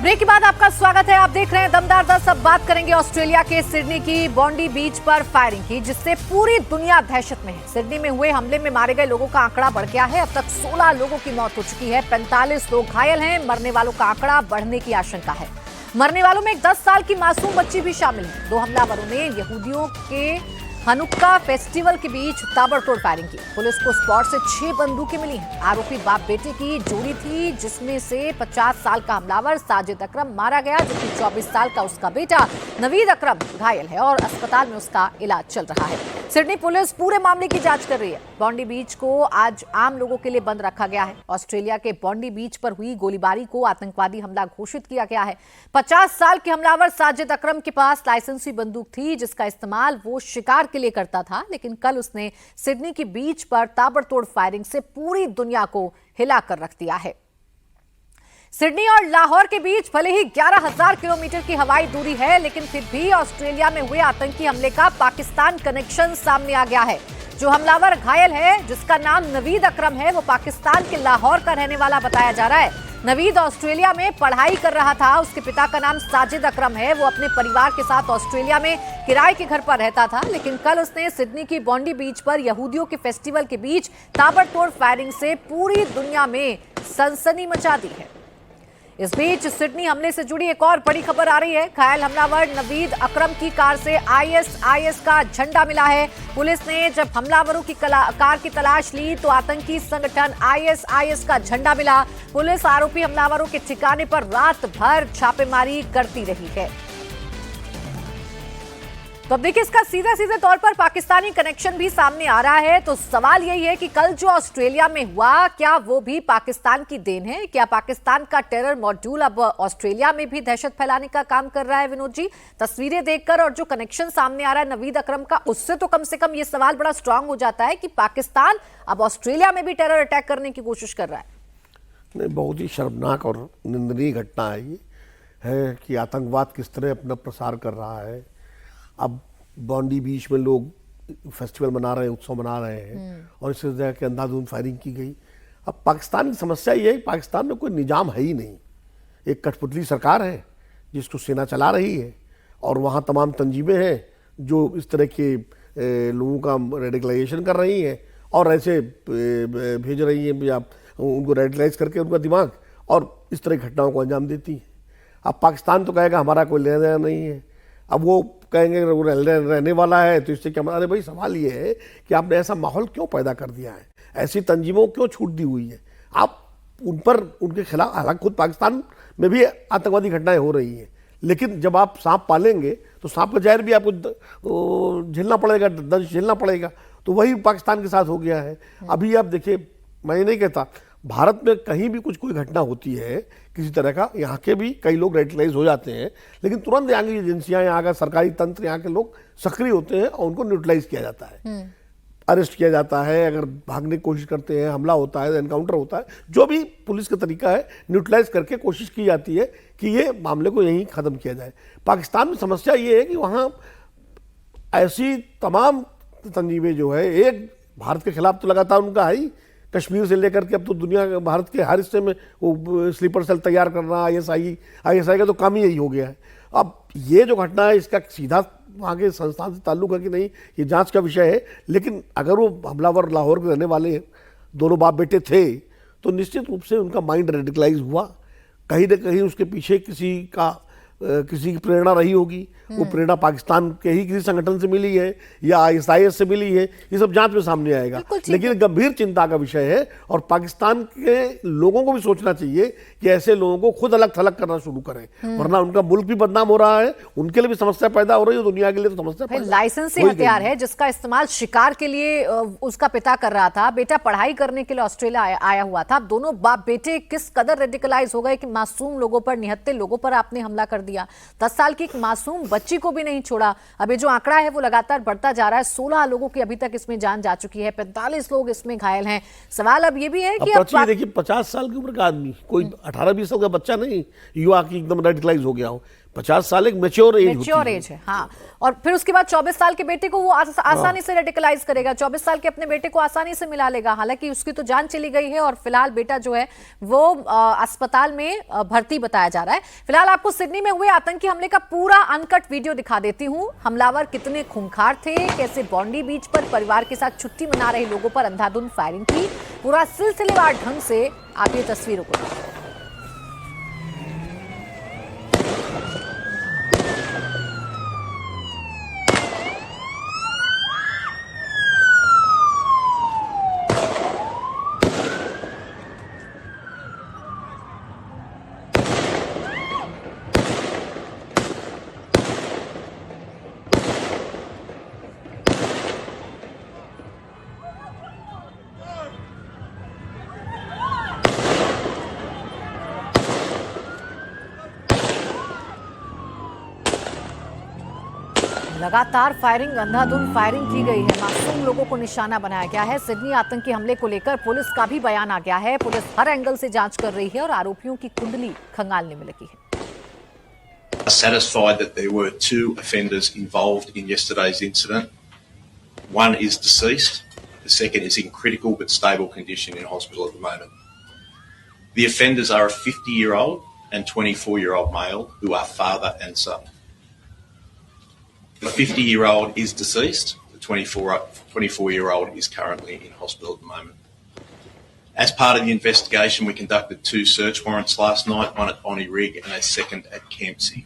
Speaker 1: ब्रेक के बाद आपका स्वागत है। आप देख रहे हैं दमदार 10। अब बात करेंगे ऑस्ट्रेलिया के सिडनी की बॉन्डी बीच पर फायरिंग की, जिससे पूरी दुनिया दहशत में है। सिडनी में हुए हमले में मारे गए लोगों का आंकड़ा बढ़ गया है। अब तक 16 लोगों की मौत हो चुकी है, 45 लोग घायल हैं। मरने वालों का आंकड़ा बढ़ने की आशंका है। मरने वालों में एक 10 साल की मासूम बच्ची भी शामिल है। 2 हमलावरों ने यहूदियों के हनुक्का फेस्टिवल के बीच ताबड़तोड़ फायरिंग की। पुलिस को स्पॉट से 6 बंदूकें मिली हैं। आरोपी बाप बेटे की जोड़ी थी, जिसमें से 50 साल का हमलावर साजिद अकरम मारा गया, जबकि 24 साल का उसका बेटा नवीद अकरम घायल है और अस्पताल में उसका इलाज चल रहा है। सिडनी पुलिस पूरे मामले की जांच कर रही है। बॉन्डी बीच को आज आम लोगों के लिए बंद रखा गया है। ऑस्ट्रेलिया के बॉन्डी बीच पर हुई गोलीबारी को आतंकवादी हमला घोषित किया गया है। 50 साल के हमलावर साजिद अकरम के पास लाइसेंसी बंदूक थी, जिसका इस्तेमाल वो शिकार के लिए करता था, लेकिन कल उसने सिडनी के बीच पर ताबड़तोड़ फायरिंग से पूरी दुनिया को हिलाकर रख दिया है। सिडनी और लाहौर के बीच भले ही 11,000 किलोमीटर की हवाई दूरी है, लेकिन फिर भी ऑस्ट्रेलिया में हुए आतंकी हमले का पाकिस्तान कनेक्शन सामने आ गया है। जो हमलावर घायल है, जिसका नाम नवीद अकरम है, वो पाकिस्तान के लाहौर का रहने वाला बताया जा रहा है। नवीद ऑस्ट्रेलिया में पढ़ाई कर रहा था। उसके पिता का नाम साजिद अकरम है। वो अपने परिवार के साथ ऑस्ट्रेलिया में किराए के घर पर रहता था, लेकिन कल उसने सिडनी की बॉन्डी बीच पर यहूदियों के फेस्टिवल के बीच ताबड़तोड़ फायरिंग से पूरी दुनिया में सनसनी मचा दी है। इस बीच सिडनी हमले से जुड़ी एक और बड़ी खबर आ रही है। घायल हमलावर नवीद अकरम की कार से ISIS का झंडा मिला है। पुलिस ने जब हमलावरों की कार की तलाश ली तो आतंकी संगठन ISIS का झंडा मिला। पुलिस आरोपी हमलावरों के ठिकाने पर रात भर छापेमारी करती रही है। तो अब देखिए इसका सीधे सीधे तौर पर पाकिस्तानी कनेक्शन भी सामने आ रहा है। तो सवाल यही है कि कल जो ऑस्ट्रेलिया में हुआ, क्या वो भी पाकिस्तान की देन है? क्या पाकिस्तान का टेरर मॉड्यूल अब ऑस्ट्रेलिया में भी दहशत फैलाने का काम कर रहा है? विनोद जी, तस्वीरें देखकर और जो कनेक्शन सामने आ रहा है नवीद अकरम का, उससे तो कम से कम ये सवाल बड़ा स्ट्रांग हो जाता है कि पाकिस्तान अब ऑस्ट्रेलिया में भी टेरर अटैक करने की कोशिश कर रहा है।
Speaker 5: नहीं, बहुत ही शर्मनाक और निंदनीय घटना है ये, है कि आतंकवाद किस तरह अपना प्रसार कर रहा है। अब बॉन्डी बीच में लोग फेस्टिवल मना रहे हैं, उत्सव मना रहे हैं, और इससे जगह के अंधाधुंध फायरिंग की गई। अब पाकिस्तान की समस्या ये है कि पाकिस्तान में कोई निजाम है ही नहीं। एक कठपुतली सरकार है जिसको सेना चला रही है, और वहाँ तमाम तंजीमें हैं जो इस तरह के लोगों का रेडिकलाइजेशन कर रही हैं और ऐसे भेज रही हैं या उनको रेडिकलाइज करके उनका दिमाग और इस तरह की घटनाओं को अंजाम देती है। अब पाकिस्तान तो कहेगा हमारा कोई लेना देना नहीं है, अब वो कहेंगे वो रहने वाला है, तो इससे क्या? अरे भाई, सवाल ये है कि आपने ऐसा माहौल क्यों पैदा कर दिया है, ऐसी तंजीमों क्यों छूट दी हुई है आप उन पर, उनके खिलाफ। हालांकि खुद पाकिस्तान में भी आतंकवादी घटनाएं हो रही हैं, लेकिन जब आप सांप पालेंगे तो सांप का जहर भी आपको झेलना पड़ेगा, दंश झेलना पड़ेगा। तो वही पाकिस्तान के साथ हो गया है। अभी आप देखिए, मैं नहीं कहता भारत में कहीं भी कोई घटना होती है किसी तरह का, यहाँ के भी कई लोग रेडिकलाइज हो जाते हैं, लेकिन तुरंत यहाँ की एजेंसियां, यहाँ का सरकारी तंत्र, यहाँ के लोग सक्रिय होते हैं और उनको न्यूट्रलाइज किया जाता है, अरेस्ट किया जाता है। अगर भागने की कोशिश करते हैं, हमला होता है, एनकाउंटर होता है, जो भी पुलिस का तरीका है, न्यूट्रलाइज करके कोशिश की जाती है कि ये मामले को यहीं खत्म किया जाए। पाकिस्तान में समस्या ये है कि वहाँ ऐसी तमाम तंजीमें जो है, एक भारत के खिलाफ तो लगातार उनका है ही, कश्मीर से लेकर के अब तो दुनिया भारत के हर हिस्से में वो स्लीपर सेल तैयार करना, आईएसआई का तो काम ही यही हो गया है। अब ये जो घटना है, इसका सीधा वहाँ के संस्थान से ताल्लुक है कि नहीं, ये जांच का विषय है। लेकिन अगर वो हमलावर लाहौर के रहने वाले दोनों बाप बेटे थे, तो निश्चित रूप से उनका माइंड रेडिकलाइज हुआ, कहीं ना कहीं उसके पीछे किसी की प्रेरणा रही होगी। वो प्रेरणा पाकिस्तान के ही किसी संगठन से मिली है या आईएसआईएस से मिली है, ये सब जांच में सामने आएगा। लेकिन गंभीर चिंता का विषय है, और पाकिस्तान के लोगों को भी सोचना चाहिए कि ऐसे लोगों को खुद अलग थलग करना शुरू करें, वरना उनका मुल्क भी बदनाम हो रहा है, उनके लिए भी समस्या पैदा हो रही है, दुनिया के लिए तो समस्या।
Speaker 1: लाइसेंसी हथियार है जिसका इस्तेमाल शिकार के लिए उसका पिता कर रहा था, बेटा पढ़ाई करने के लिए ऑस्ट्रेलिया आया हुआ था। दोनों बाप बेटे किस कदर रेडिकलाइज हो गए कि मासूम लोगों पर, निहत्थे लोगों पर आपने हमला कर दिया। 10 साल की एक मासूम बच्ची को भी नहीं छोड़ा। अब ये जो आंकड़ा है वो लगातार बढ़ता जा रहा है। 16 लोगों की अभी तक इसमें जान जा चुकी है, 45 लोग इसमें घायल हैं। सवाल अब ये भी है कि
Speaker 5: अब देखिए, 50 साल की उम्र का आदमी, कोई 18-20 साल का बच्चा नहीं, युवा की एकदम रेडिकलाइज हो गया हो। 50 साल एक मैच्योर एज
Speaker 1: है। हाँ, और फिर उसके बाद 24 साल के बेटे को वो आसानी से रेडिकलाइज करेगा, 24 साल के अपने बेटे को आसानी से मिला लेगा। हालांकि उसकी तो जान चली गई है और फिलहाल बेटा जो है वो अस्पताल में भर्ती बताया जा रहा है। फिलहाल आपको सिडनी में हुए आतंकी हमले का पूरा अनकट वीडियो दिखा देती हूँ। हमलावर कितने खूंखार थे, कैसे बॉन्डी बीच पर परिवार के साथ छुट्टी मना रहे लोगों पर अंधाधुंध फायरिंग की, पूरा सिलसिलेवार ढंग से आप ये तस्वीरों को देखिए। लगातार फायरिंग, अंधाधुंध फायरिंग की गई है, मासूम लोगों को निशाना बनाया गया है। सिडनी आतंकी हमले को लेकर पुलिस का भी बयान आ गया है। पुलिस हर एंगल से जांच कर रही है और आरोपियों की कुंडली खंगालने में लगी है।
Speaker 10: Satisfied that there were 2 offenders involved in yesterday's incident. One is deceased. The second is in critical but stable condition in hospital at the moment. The offenders are a 50-year-old and 24-year-old male who are father and son. The 50-year-old is deceased. The 24-year-old is currently in hospital at the moment. As part of the investigation, we conducted 2 search warrants last night, one at Bonnie Rig and a second at Campsie.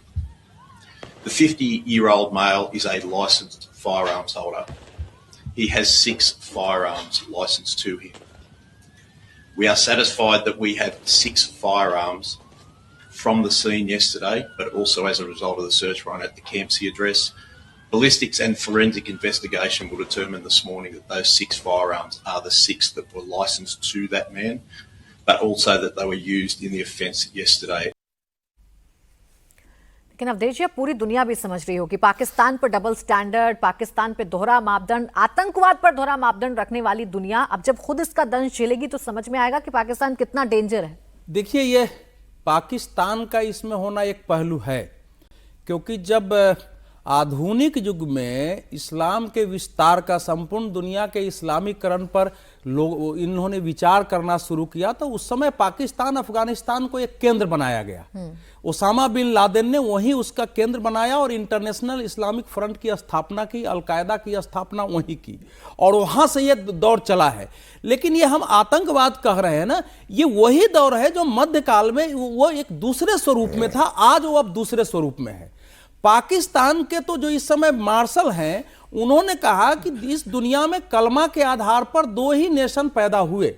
Speaker 10: The 50-year-old male is a licensed firearms holder. He has 6 firearms licensed to him. We are satisfied that we have 6 firearms from the scene yesterday, but also as a result of the search warrant at the Campsie address, Ballistics and forensic investigation will determine this morning that those 6 firearms are the 6 that were licensed to that man, but also that they were used in the offence yesterday.
Speaker 1: लेकिन अवधेश जी, अब पूरी दुनिया भी समझ रही होगी पाकिस्तान पर double standard, Pakistan पे दोहरा मापदंड, आतंकवाद पर दोहरा मापदंड रखने वाली दुनिया अब जब खुद इसका दंश झेलेगी तो समझ में आएगा कि पाकिस्तान कितना डेंजर है।
Speaker 4: देखिए, ये पाकिस्तान का इसमें होना एक पहलू है, क्योंकि जब आधुनिक युग में इस्लाम के विस्तार का, संपूर्ण दुनिया के इस्लामीकरण पर लोग इन्होंने विचार करना शुरू किया, तो उस समय पाकिस्तान अफगानिस्तान को एक केंद्र बनाया गया। ओसामा बिन लादेन ने वहीं उसका केंद्र बनाया और इंटरनेशनल इस्लामिक फ्रंट की स्थापना की, अलकायदा की स्थापना वहीं की, और वहां से ये दौर चला है। लेकिन ये हम आतंकवाद कह रहे हैं ना, ये वही दौर है जो मध्यकाल में वो एक दूसरे स्वरूप में था, आज वो अब दूसरे स्वरूप में है। पाकिस्तान के तो जो इस समय मार्शल हैं, उन्होंने कहा कि इस दुनिया में कलमा के आधार पर 2 ही नेशन पैदा हुए।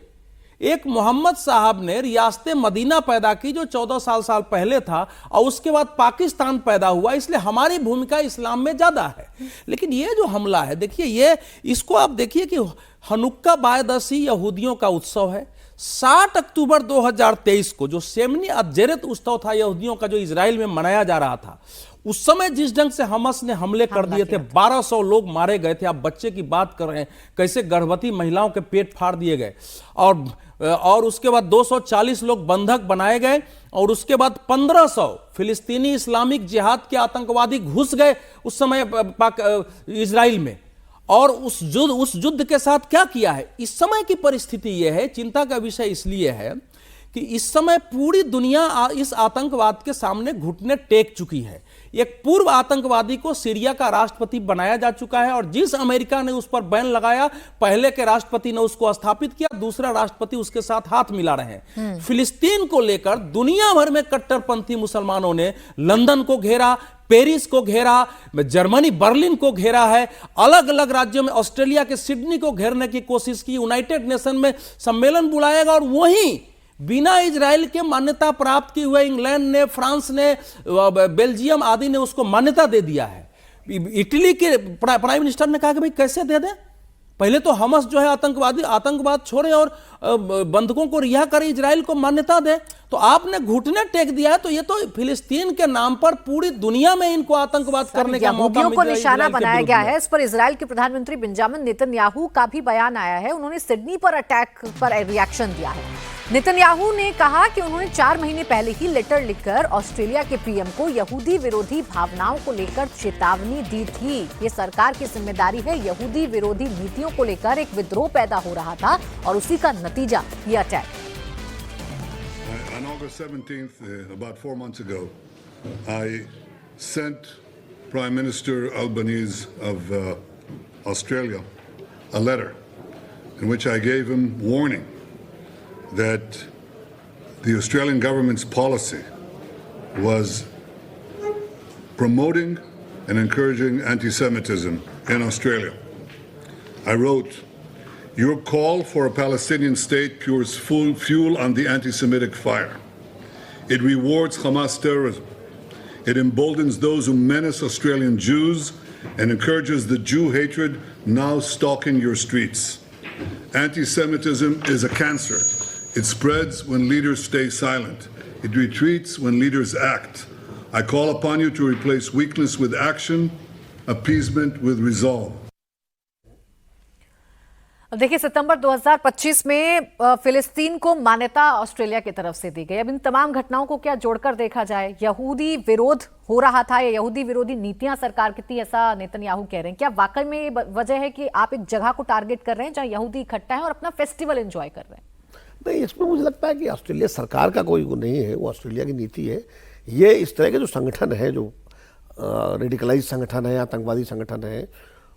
Speaker 4: एक मोहम्मद साहब ने रियासत मदीना पैदा की जो 14 साल पहले था, और उसके बाद पाकिस्तान पैदा हुआ, इसलिए हमारी भूमिका इस्लाम में ज्यादा है। लेकिन ये जो हमला है, देखिए, ये इसको आप देखिए कि हनुक्का बायदसी यहूदियों का उत्सव है। 60 अक्टूबर 2023 को जो शेमनी अजेरत उत्सव था यहूदियों का, जो इजराइल में मनाया जा रहा था, उस समय जिस ढंग से हमास ने हमले कर दिए थे, 1200 लोग मारे गए थे। आप बच्चे की बात कर रहे हैं, कैसे गर्भवती महिलाओं के पेट फाड़ दिए गए, और उसके बाद 240 लोग बंधक बनाए गए, और उसके बाद 1500 फिलिस्तीनी इस्लामिक जिहाद के आतंकवादी घुस गए उस समय इजराइल में। और उस युद्ध के साथ क्या किया है, इस समय की परिस्थिति यह है, चिंता का विषय इसलिए है कि इस समय पूरी दुनिया इस आतंकवाद के सामने घुटने टेक चुकी है। एक पूर्व आतंकवादी को सीरिया का राष्ट्रपति बनाया जा चुका है, और जिस अमेरिका ने उस पर बैन लगाया, पहले के राष्ट्रपति ने उसको स्थापित किया, दूसरा राष्ट्रपति उसके साथ हाथ मिला रहे हैं। फिलिस्तीन को लेकर दुनिया भर में कट्टरपंथी मुसलमानों ने लंदन को घेरा, पेरिस को घेरा, जर्मनी बर्लिन को घेरा है, अलग अलग राज्यों में ऑस्ट्रेलिया के सिडनी को घेरने की कोशिश की, यूनाइटेड नेशन में सम्मेलन बुलाएगा, और वहीं बिना इजराइल के मान्यता प्राप्त किए हुए इंग्लैंड ने, फ्रांस ने, बेल्जियम आदि ने उसको मान्यता दे दिया है। इटली के प्राइम मिनिस्टर ने कहा कि भाई कैसे दे दें, पहले तो हमास जो है आतंकवाद छोड़े और बंधकों को रिहा करें, इजराइल को मान्यता दे। तो आपने घुटने टेक दिया है, तो ये तो फिलिस्तीन के नाम पर पूरी दुनिया में इनको आतंकवाद करने का मौका
Speaker 1: यहूदियों को निशाना बनाया गया है। इस पर इजराइल के प्रधानमंत्री बेंजामिन नेतन्याहू का भी बयान आया है। उन्होंने सिडनी पर अटैक पर रिएक्शन दिया है। नेतन्याहू ने कहा कि उन्होंने 4 महीने पहले ही लेटर लिखकर ऑस्ट्रेलिया के पीएम को यहूदी विरोधी भावनाओं को लेकर चेतावनी दी थी। ये सरकार की जिम्मेदारी है। यहूदी विरोधी नीतियों को लेकर एक विद्रोह पैदा हो रहा था, और उसी का नतीजा ये attack.
Speaker 9: On August 17th, about 4 months ago, I sent Prime Minister Albanese of Australia a letter in which I gave him warning that the Australian government's policy was promoting and encouraging anti-Semitism in Australia. I wrote, "Your call for a Palestinian state pours fuel on the anti-Semitic fire. It rewards Hamas terrorism. It emboldens those who menace Australian Jews and encourages the Jew hatred now stalking your streets. Anti-Semitism is a cancer. It spreads when leaders stay silent. It retreats when leaders act. I call upon you to replace weakness with action, appeasement with resolve."
Speaker 1: देखिए, सितंबर 2025 में फिलिस्तीन को मान्यता Australia की तरफ से दी गई। अब इन तमाम घटनाओं को क्या जोड़कर देखा जाए, यहूदी विरोध हो रहा था या यहूदी विरोधी नीतियां सरकार की थी, ऐसा नेतन्याहू कह रहे हैं। क्या वाकई में ये वजह है कि आप एक जगह को टारगेट कर रहे हैं जहां यहूदी इकट्ठा है और अपना फेस्टिवल एंजॉय कर रहे हैं?
Speaker 5: नहीं, इसमें मुझे लगता है कि ऑस्ट्रेलिया सरकार का कोई वो नहीं है, वो ऑस्ट्रेलिया की नीति है। ये इस तरह के जो संगठन है, जो रेडिकलाइज संगठन है, आतंकवादी संगठन है,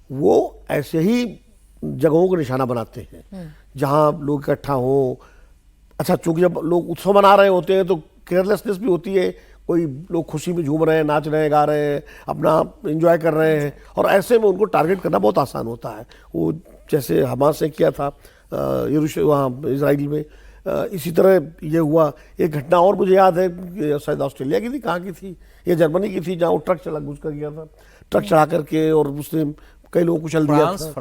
Speaker 5: वो ऐसे ही जगहों को निशाना बनाते हैं जहां लोग इकट्ठा हों। अच्छा, चूंकि जब लोग उत्सव मना रहे होते हैं तो केयरलेसनेस भी होती है, कोई लोग खुशी में झूम रहे हैं, नाच रहे हैं, गा रहे हैं, अपना एंजॉय कर रहे हैं, और ऐसे में उनको टारगेट करना बहुत आसान होता है। वो जैसे हमास ने किया था वहाँ इजराइल में, इसी तरह ये हुआ। एक घटना और मुझे याद है, शायद ऑस्ट्रेलिया की थी, कहाँ की थी, ये जर्मनी की थी, जहाँ वो ट्रक चला घुस कर गया था। ट्रक चढ़ा करके, और उसने कई लोगों को चल दिया था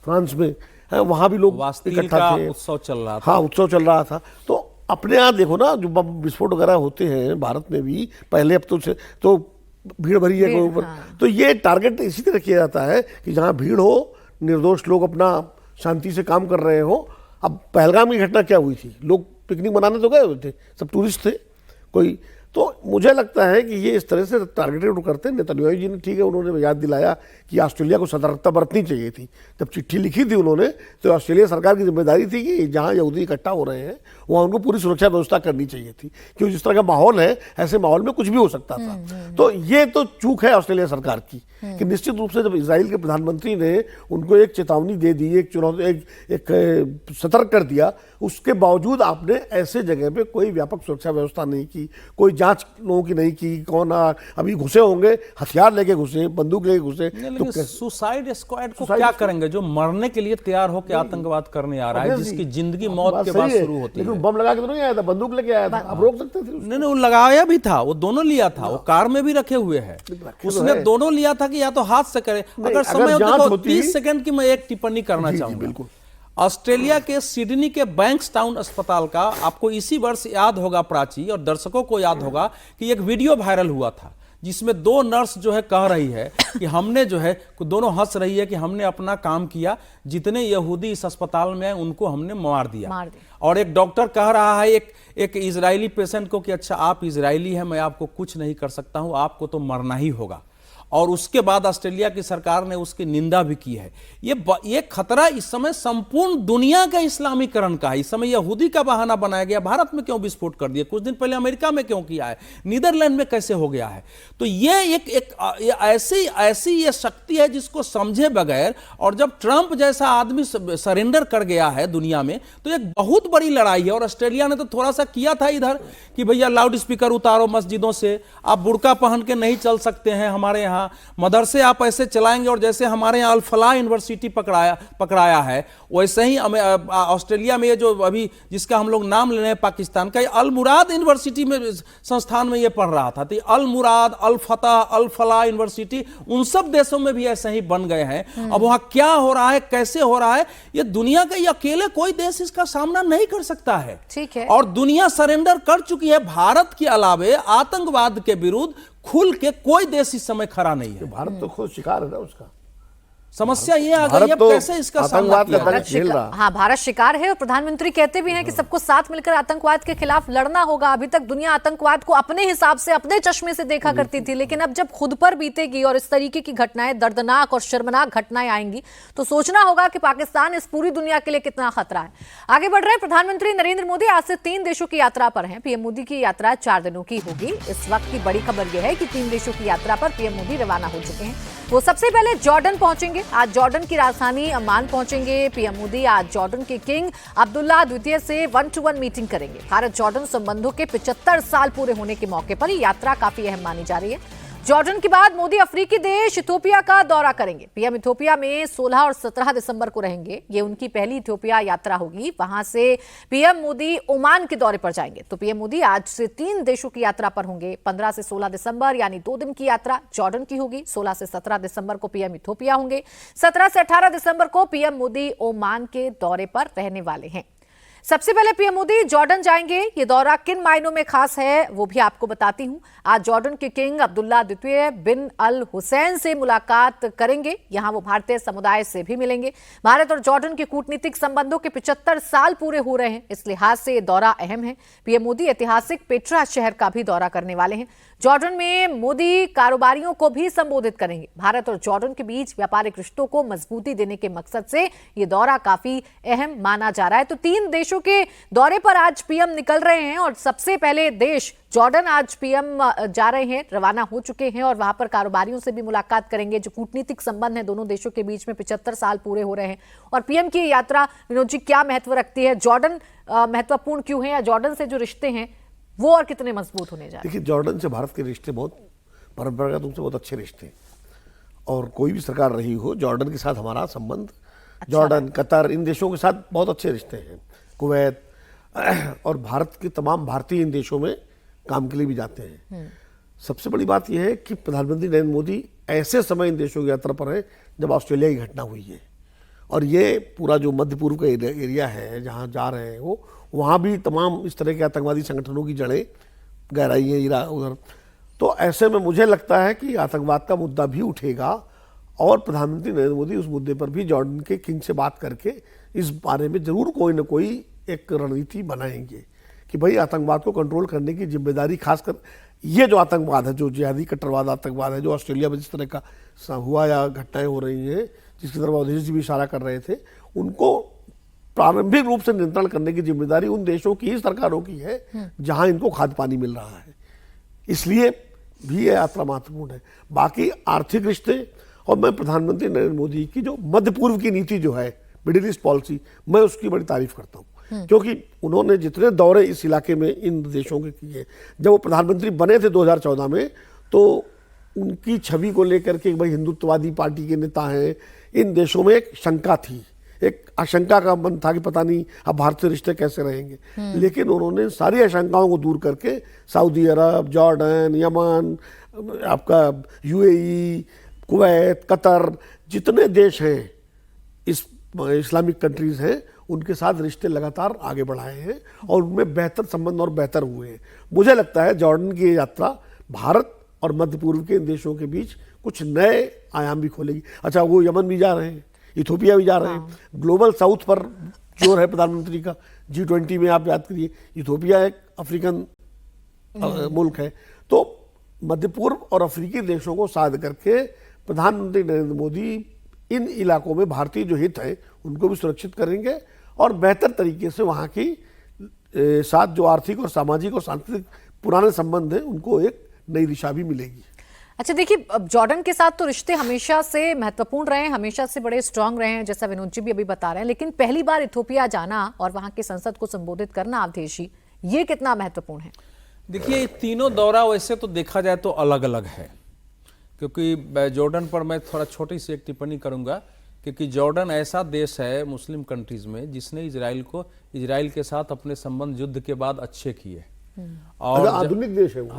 Speaker 5: फ्रांस में, वहां भी लोग इकट्ठा थे,
Speaker 4: उत्सव चल रहा था।
Speaker 5: हाँ, उत्सव चल रहा था। तो अपने यहाँ देखो ना, जो बम विस्फोट वगैरह होते हैं भारत में भी पहले, अब तो भीड़ भरी है ऊपर। तो ये टारगेट इसी तरह किया जाता है कि जहाँ भीड़ हो, निर्दोष लोग अपना शांति से काम कर रहे हो। अब पहलगाम की घटना क्या हुई थी, लोग पिकनिक मनाने तो गए हुए थे, सब टूरिस्ट थे कोई। तो मुझे लगता है कि ये इस तरह से टारगेटेड करते हैं। नेतन्याहू जी ने, ठीक है, उन्होंने याद दिलाया कि ऑस्ट्रेलिया को सतर्कता बरतनी चाहिए थी। जब चिट्ठी लिखी थी उन्होंने, तो ऑस्ट्रेलिया सरकार की जिम्मेदारी थी कि जहाँ यहूदी इकट्ठा हो रहे हैं वहाँ उनको पूरी सुरक्षा व्यवस्था करनी चाहिए थी, क्योंकि जिस तरह का माहौल है, ऐसे माहौल में कुछ भी हो सकता था। तो ये तो चूक है ऑस्ट्रेलिया सरकार की कि निश्चित रूप से जब इजराइल के प्रधानमंत्री ने उनको एक चेतावनी दे दी, एक सतर्क कर दिया, उसके बावजूद आपने ऐसे जगह पे कोई व्यापक सुरक्षा व्यवस्था नहीं की, कोई जांच लोगों की नहीं की। कौन अभी घुसे होंगे, हथियार लेके घुसे, बंदूक लेके घुसे, तो
Speaker 4: सुसाइड स्क्वाड को क्या करेंगे जो मरने के लिए तैयार होकर आतंकवाद करने आ रहा है, जिसकी जिंदगी मौत के बाद शुरू होती है।
Speaker 5: लेकिन बम लगा के तो नहीं आया था, बंदूक लेके आया था, आप रोक सकते थे?
Speaker 4: नहीं, वो लगाया भी था, वो दोनों लिया था, वो कार में भी रखे हुए है, उसने दोनों लिया था कि या तो हाथ से करे। अगर समय हो तो 30 सेकंड की मैं एक टिप्पणी करना चाहूंगा। ऑस्ट्रेलिया के सिडनी के बैंक्सटाउन अस्पताल का आपको इसी वर्ष याद होगा प्राची, और दर्शकों को याद होगा कि एक वीडियो वायरल हुआ था जिसमें 2 नर्स जो है कह रही है कि हमने जो है, दोनों हंस रही है कि हमने अपना काम किया, जितने यहूदी इस अस्पताल में हैं उनको हमने मार दिया। और एक डॉक्टर कह रहा है एक इजरायली पेशेंट को कि अच्छा आप इजरायली हैं, मैं आपको कुछ नहीं कर सकता हूं, आपको तो मरना ही होगा। और उसके बाद ऑस्ट्रेलिया की सरकार ने उसकी निंदा भी की है। ये खतरा इस समय संपूर्ण दुनिया का इस्लामीकरण का है। इस समय यहूदी का बहाना बनाया गया। भारत में क्यों विस्फोट कर दिया, कुछ दिन पहले अमेरिका में क्यों किया है, नीदरलैंड में कैसे हो गया है। तो ये एक ऐसी ये शक्ति है जिसको समझे बगैर, और जब ट्रंप जैसा आदमी सरेंडर कर गया है दुनिया में, तो एक बहुत बड़ी लड़ाई है। और ऑस्ट्रेलिया ने तो थोड़ा सा किया था इधर कि भैया लाउड स्पीकर उतारो मस्जिदों से, आप बुर्का पहन के नहीं चल सकते हैं हमारे यहाँ, मदरसे आप ऐसे चलाएंगे। और जैसे हमारे यहाँ अल फलाह यूनिवर्सिटी पकड़ाया है, वैसे ही ऑस्ट्रेलिया में ये जो अभी जिसका हम लोग नाम ले रहे हैं पाकिस्तान का, अल मुराद यूनिवर्सिटी में संस्थान में ये पढ़ रहा था। तो अल मुराद, अल फतह, अल फलाह यूनिवर्सिटी उन सब देशों में भी ऐसे ही बन गए हैं। अब वहां क्या हो रहा है, कैसे हो रहा है, ये दुनिया का, ये अकेले कोई देश इसका सामना नहीं कर सकता है।
Speaker 1: ठीक है।
Speaker 4: और दुनिया सरेंडर कर चुकी है। भारत के अलावे आतंकवाद के विरुद्ध खुल के कोई देश इस समय खड़ा नहीं है।
Speaker 5: भारत तो खुद शिकार है ना उसका।
Speaker 4: समस्या ये आ गई है कैसे इसका सामना किया।
Speaker 1: हाँ, भारत शिकार है। और प्रधानमंत्री कहते भी हैं कि सबको साथ मिलकर आतंकवाद के खिलाफ लड़ना होगा। अभी तक दुनिया आतंकवाद को अपने हिसाब से, अपने चश्मे से देखा करती थी, लेकिन अब जब खुद पर बीतेगी और इस तरीके की घटनाएं, दर्दनाक और शर्मनाक घटनाएं आएंगी, तो सोचना होगा कि पाकिस्तान इस पूरी दुनिया के लिए कितना खतरा है। आगे बढ़ रहे प्रधानमंत्री नरेंद्र मोदी आज से 3 देशों की यात्रा पर हैं। पीएम मोदी की यात्रा 4 दिनों की होगी। इस वक्त की बड़ी खबर यह है कि 3 देशों की यात्रा पर पीएम मोदी रवाना हो चुके हैं। वो सबसे पहले जॉर्डन पहुंचेंगे। आज जॉर्डन की राजधानी अम्मान पहुंचेंगे पीएम मोदी। आज जॉर्डन के किंग अब्दुल्ला द्वितीय से 1-to-1 मीटिंग करेंगे। भारत जॉर्डन संबंधों के 75 साल पूरे होने के मौके पर ये यात्रा काफी अहम मानी जा रही है। जॉर्डन के बाद मोदी अफ्रीकी देश इथियोपिया का दौरा करेंगे। पीएम इथियोपिया में 16 और 17 दिसंबर को रहेंगे। ये उनकी पहली इथियोपिया यात्रा होगी। वहां से पीएम मोदी ओमान के दौरे पर जाएंगे। तो पीएम मोदी आज से 3 देशों की यात्रा पर होंगे। 15 से 16 दिसंबर यानी 2 दिन की यात्रा जॉर्डन की होगी। 16 से 17 दिसंबर को पीएम इथियोपिया होंगे। 17 से 18 दिसंबर को पीएम मोदी ओमान के दौरे पर रहने वाले हैं। सबसे पहले पीएम मोदी जॉर्डन जाएंगे। ये दौरा किन मायनों में खास है वो भी आपको बताती हूं। आज जॉर्डन के किंग अब्दुल्ला द्वितीय बिन अल हुसैन से मुलाकात करेंगे। यहां वो भारतीय समुदाय से भी मिलेंगे। भारत और जॉर्डन के कूटनीतिक संबंधों के 75 साल पूरे हो रहे हैं, इस लिहाज से ये दौरा अहम है। पीएम मोदी ऐतिहासिक पेट्रा शहर का भी दौरा करने वाले हैं। जॉर्डन में मोदी कारोबारियों को भी संबोधित करेंगे। भारत और जॉर्डन के बीच व्यापारिक रिश्तों को मजबूती देने के मकसद से ये दौरा काफी अहम माना जा रहा है। तो 3 देशों के दौरे पर आज पीएम निकल रहे हैं और सबसे पहले देश जॉर्डन आज पीएम जा रहे हैं, रवाना हो चुके हैं और वहां पर कारोबारियों से भी मुलाकात करेंगे। जो कूटनीतिक संबंध है दोनों देशों के बीच में 75 साल पूरे हो रहे हैं। और पीएम की यात्रा विनोद जी क्या महत्व रखती है, जॉर्डन महत्वपूर्ण क्यों है, या जॉर्डन से जो रिश्ते हैं वो और कितने मजबूत होने जा रहे हैं?
Speaker 5: देखिए, जॉर्डन से भारत के रिश्ते बहुत परंपरागत रूप से बहुत अच्छे रिश्ते हैं और कोई भी सरकार रही हो, जॉर्डन के साथ हमारा संबंध, जॉर्डन, कतर, इन देशों के साथ बहुत अच्छे रिश्ते हैं। कुवैत और भारत के तमाम भारतीय इन देशों में काम के लिए भी जाते हैं। सबसे बड़ी बात यह है कि प्रधानमंत्री नरेंद्र मोदी ऐसे समय इन देशों की यात्रा पर है जब ऑस्ट्रेलिया की घटना हुई है, और ये पूरा जो मध्य पूर्व का एरिया है जहाँ जा रहे हैं वो, वहाँ भी तमाम इस तरह के आतंकवादी संगठनों की जड़ें गहराई है उधर। तो ऐसे में मुझे लगता है कि आतंकवाद का मुद्दा भी उठेगा और प्रधानमंत्री नरेंद्र मोदी उस मुद्दे पर भी जॉर्डन के किंग से बात करके इस बारे में जरूर कोई ना कोई एक रणनीति बनाएंगे कि भाई आतंकवाद को कंट्रोल करने की जिम्मेदारी, खासकर ये जो आतंकवाद है, जो जिहादी कट्टरवाद आतंकवाद है, जो ऑस्ट्रेलिया में जिस तरह का हुआ या घटनाएं हो रही हैं, जिसकी तरफ अवधेश जी भी इशारा कर रहे थे, उनको प्रारंभिक रूप से नियंत्रण करने की जिम्मेदारी उन देशों की ही सरकारों की है जहां इनको खाद्य पानी मिल रहा है। इसलिए भी यह यात्रा महत्वपूर्ण है। बाकी आर्थिक रिश्ते, और मैं प्रधानमंत्री नरेंद्र मोदी की जो मध्य पूर्व की नीति जो है, मिडिल ईस्ट पॉलिसी, मैं उसकी बड़ी तारीफ करता हूँ, क्योंकि उन्होंने जितने दौरे इस इलाके में इन देशों के किए, जब वो प्रधानमंत्री बने थे 2014 में, तो उनकी छवि को लेकर के भाई हिंदुत्ववादी पार्टी के नेता हैं, इन देशों में एक शंका थी, एक आशंका का मन था कि पता नहीं अब भारत से रिश्ते कैसे रहेंगे। लेकिन उन्होंने सारी आशंकाओं को दूर करके सऊदी अरब, जॉर्डन, यमन, आपका UAE, कुवैत, कतर, जितने देश हैं इस इस्लामिक कंट्रीज हैं, उनके साथ रिश्ते लगातार आगे बढ़ाए हैं और उनमें बेहतर संबंध और बेहतर हुए हैं। मुझे लगता है जॉर्डन की ये यात्रा भारत और मध्य पूर्व के देशों के बीच कुछ नए आयाम भी खोलेगी। अच्छा, वो यमन भी जा रहे हैं, इथोपिया भी जा रहे हैं, ग्लोबल साउथ पर जोर है प्रधानमंत्री का। G20 में आप याद करिए, इथोपिया एक अफ्रीकन मुल्क है। तो मध्य पूर्व और अफ्रीकी देशों को साथ करके प्रधानमंत्री नरेंद्र मोदी इन इलाकों में भारतीय जो हित है उनको भी सुरक्षित करेंगे और बेहतर तरीके से वहाँ की साथ जो आर्थिक और सामाजिक और सांस्कृतिक पुराने संबंध हैं उनको एक नई दिशा भी मिलेगी।
Speaker 1: अच्छा देखिए, जॉर्डन के साथ तो रिश्ते हमेशा से महत्वपूर्ण रहे हैं, हमेशा से बड़े स्ट्रांग रहे हैं, जैसा विनोद जी भी अभी बता रहे हैं, लेकिन पहली बार इथोपिया जाना और वहां की संसद को संबोधित करना, अवधेश जी, ये कितना महत्वपूर्ण है?
Speaker 4: देखिए, ये तीनों दौरा वैसे तो देखा जाए तो अलग अलग है, क्योंकि जॉर्डन पर मैं थोड़ा छोटी सी एक टिप्पणी करूंगा, क्योंकि जॉर्डन ऐसा देश है मुस्लिम कंट्रीज में जिसने इजराइल के साथ अपने संबंध युद्ध के बाद अच्छे किए और
Speaker 5: आधुनिक देश है वो।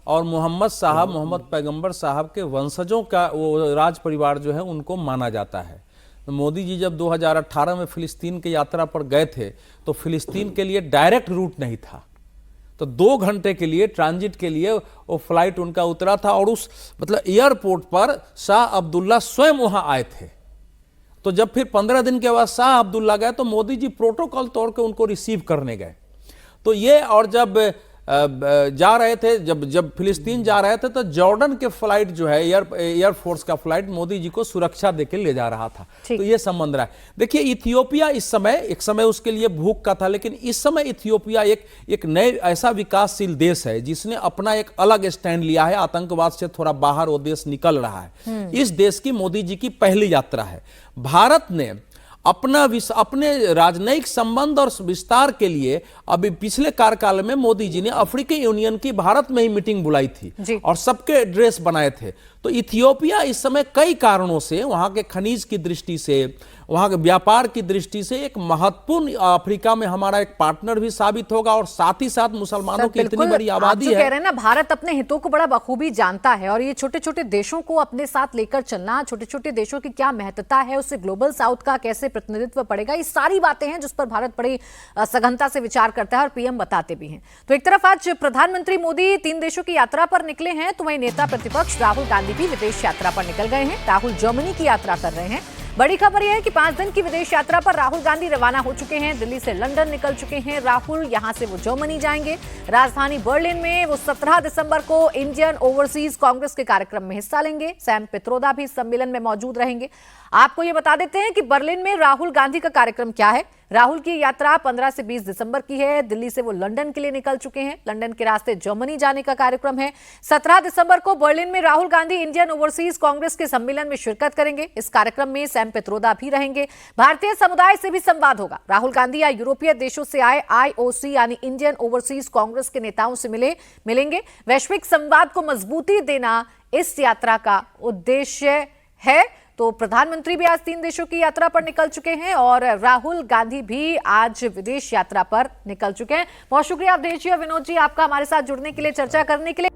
Speaker 4: और मोहम्मद पैगंबर साहब के वंशजों का वो राज परिवार जो है उनको माना जाता है। तो मोदी जी जब 2018 में फिलिस्तीन की यात्रा पर गए थे तो फिलिस्तीन के लिए डायरेक्ट रूट नहीं था, तो 2 घंटे के लिए ट्रांजिट के लिए वो फ्लाइट उनका उतरा था और उस एयरपोर्ट पर शाह अब्दुल्ला स्वयं वहां आए थे। तो जब फिर 15 दिन के बाद शाह अब्दुल्ला गए तो मोदी जी प्रोटोकॉल तौर के उनको रिसीव करने गए। तो ये, और जब जा रहे थे, जब फिलिस्तीन जा रहे थे तो जॉर्डन के फ्लाइट जो है एयरफोर्स का फ्लाइट मोदी जी को सुरक्षा देके ले जा रहा था। तो ये संबंध रहा है। देखिए, इथियोपिया इस समय, एक समय उसके लिए भूख का था, लेकिन इस समय इथियोपिया एक नए ऐसा विकासशील देश है जिसने अपना एक अलग स्टैंड लिया है, आतंकवाद से थोड़ा बाहर वो देश निकल रहा है। इस देश की मोदी जी की पहली यात्रा है। भारत ने अपने राजनयिक संबंध और विस्तार के लिए अभी पिछले कार्यकाल में मोदी जी ने अफ्रीकी यूनियन की भारत में ही मीटिंग बुलाई थी और सबके एड्रेस बनाए थे। तो इथियोपिया इस समय कई कारणों से, वहां के खनिज की दृष्टि से, वहां के व्यापार की दृष्टि से एक महत्वपूर्ण, अफ्रीका में हमारा एक पार्टनर भी साबित होगा और साथ ही साथ मुसलमानों की इतनी बड़ी आबादी है।
Speaker 1: कह रहे हैं ना, भारत अपने हितों को बड़ा बखूबी जानता है और ये छोटे छोटे देशों को अपने साथ लेकर चलना, छोटे छोटे देशों की क्या महत्ता है, उससे ग्लोबल साउथ का कैसे प्रतिनिधित्व पड़ेगा, ये सारी बातें हैं जिस पर भारत बड़ी सघनता से विचार करता है और पीएम बताते भी हैं। तो एक तरफ आज प्रधानमंत्री मोदी 3 देशों की यात्रा पर निकले हैं, तो वहीं नेता प्रतिपक्ष राहुल गांधी भी विदेश यात्रा पर निकल गए हैं। राहुल जर्मनी की यात्रा कर रहे हैं। बड़ी खबर यह है कि 5 दिन की विदेश यात्रा पर राहुल गांधी रवाना हो चुके हैं। दिल्ली से लंदन निकल चुके हैं राहुल, यहां से वो जर्मनी जाएंगे। राजधानी बर्लिन में वो 17 दिसंबर को इंडियन ओवरसीज कांग्रेस के कार्यक्रम में हिस्सा लेंगे। सैम पित्रोदा भी सम्मेलन में मौजूद रहेंगे। आपको ये बता देते हैं कि बर्लिन में राहुल गांधी का कार्यक्रम क्या है। राहुल की यात्रा 15 से 20 दिसंबर की है। दिल्ली से वो लंदन के लिए निकल चुके हैं। लंदन के रास्ते जर्मनी जाने का कार्यक्रम है। 17 दिसंबर को बर्लिन में राहुल गांधी इंडियन ओवरसीज कांग्रेस के सम्मेलन में शिरकत करेंगे। इस कार्यक्रम में सैम पित्रोदा भी रहेंगे। भारतीय समुदाय से भी संवाद होगा। राहुल गांधी या यूरोपीय देशों से आए IOC यानी इंडियन ओवरसीज कांग्रेस के नेताओं से मिलेंगे। वैश्विक संवाद को मजबूती देना इस यात्रा का उद्देश्य है। तो प्रधानमंत्री भी आज 3 देशों की यात्रा पर निकल चुके हैं और राहुल गांधी भी आज विदेश यात्रा पर निकल चुके हैं। बहुत शुक्रिया अवधेश जी और विनोद जी आपका हमारे साथ जुड़ने के लिए, चर्चा करने के लिए।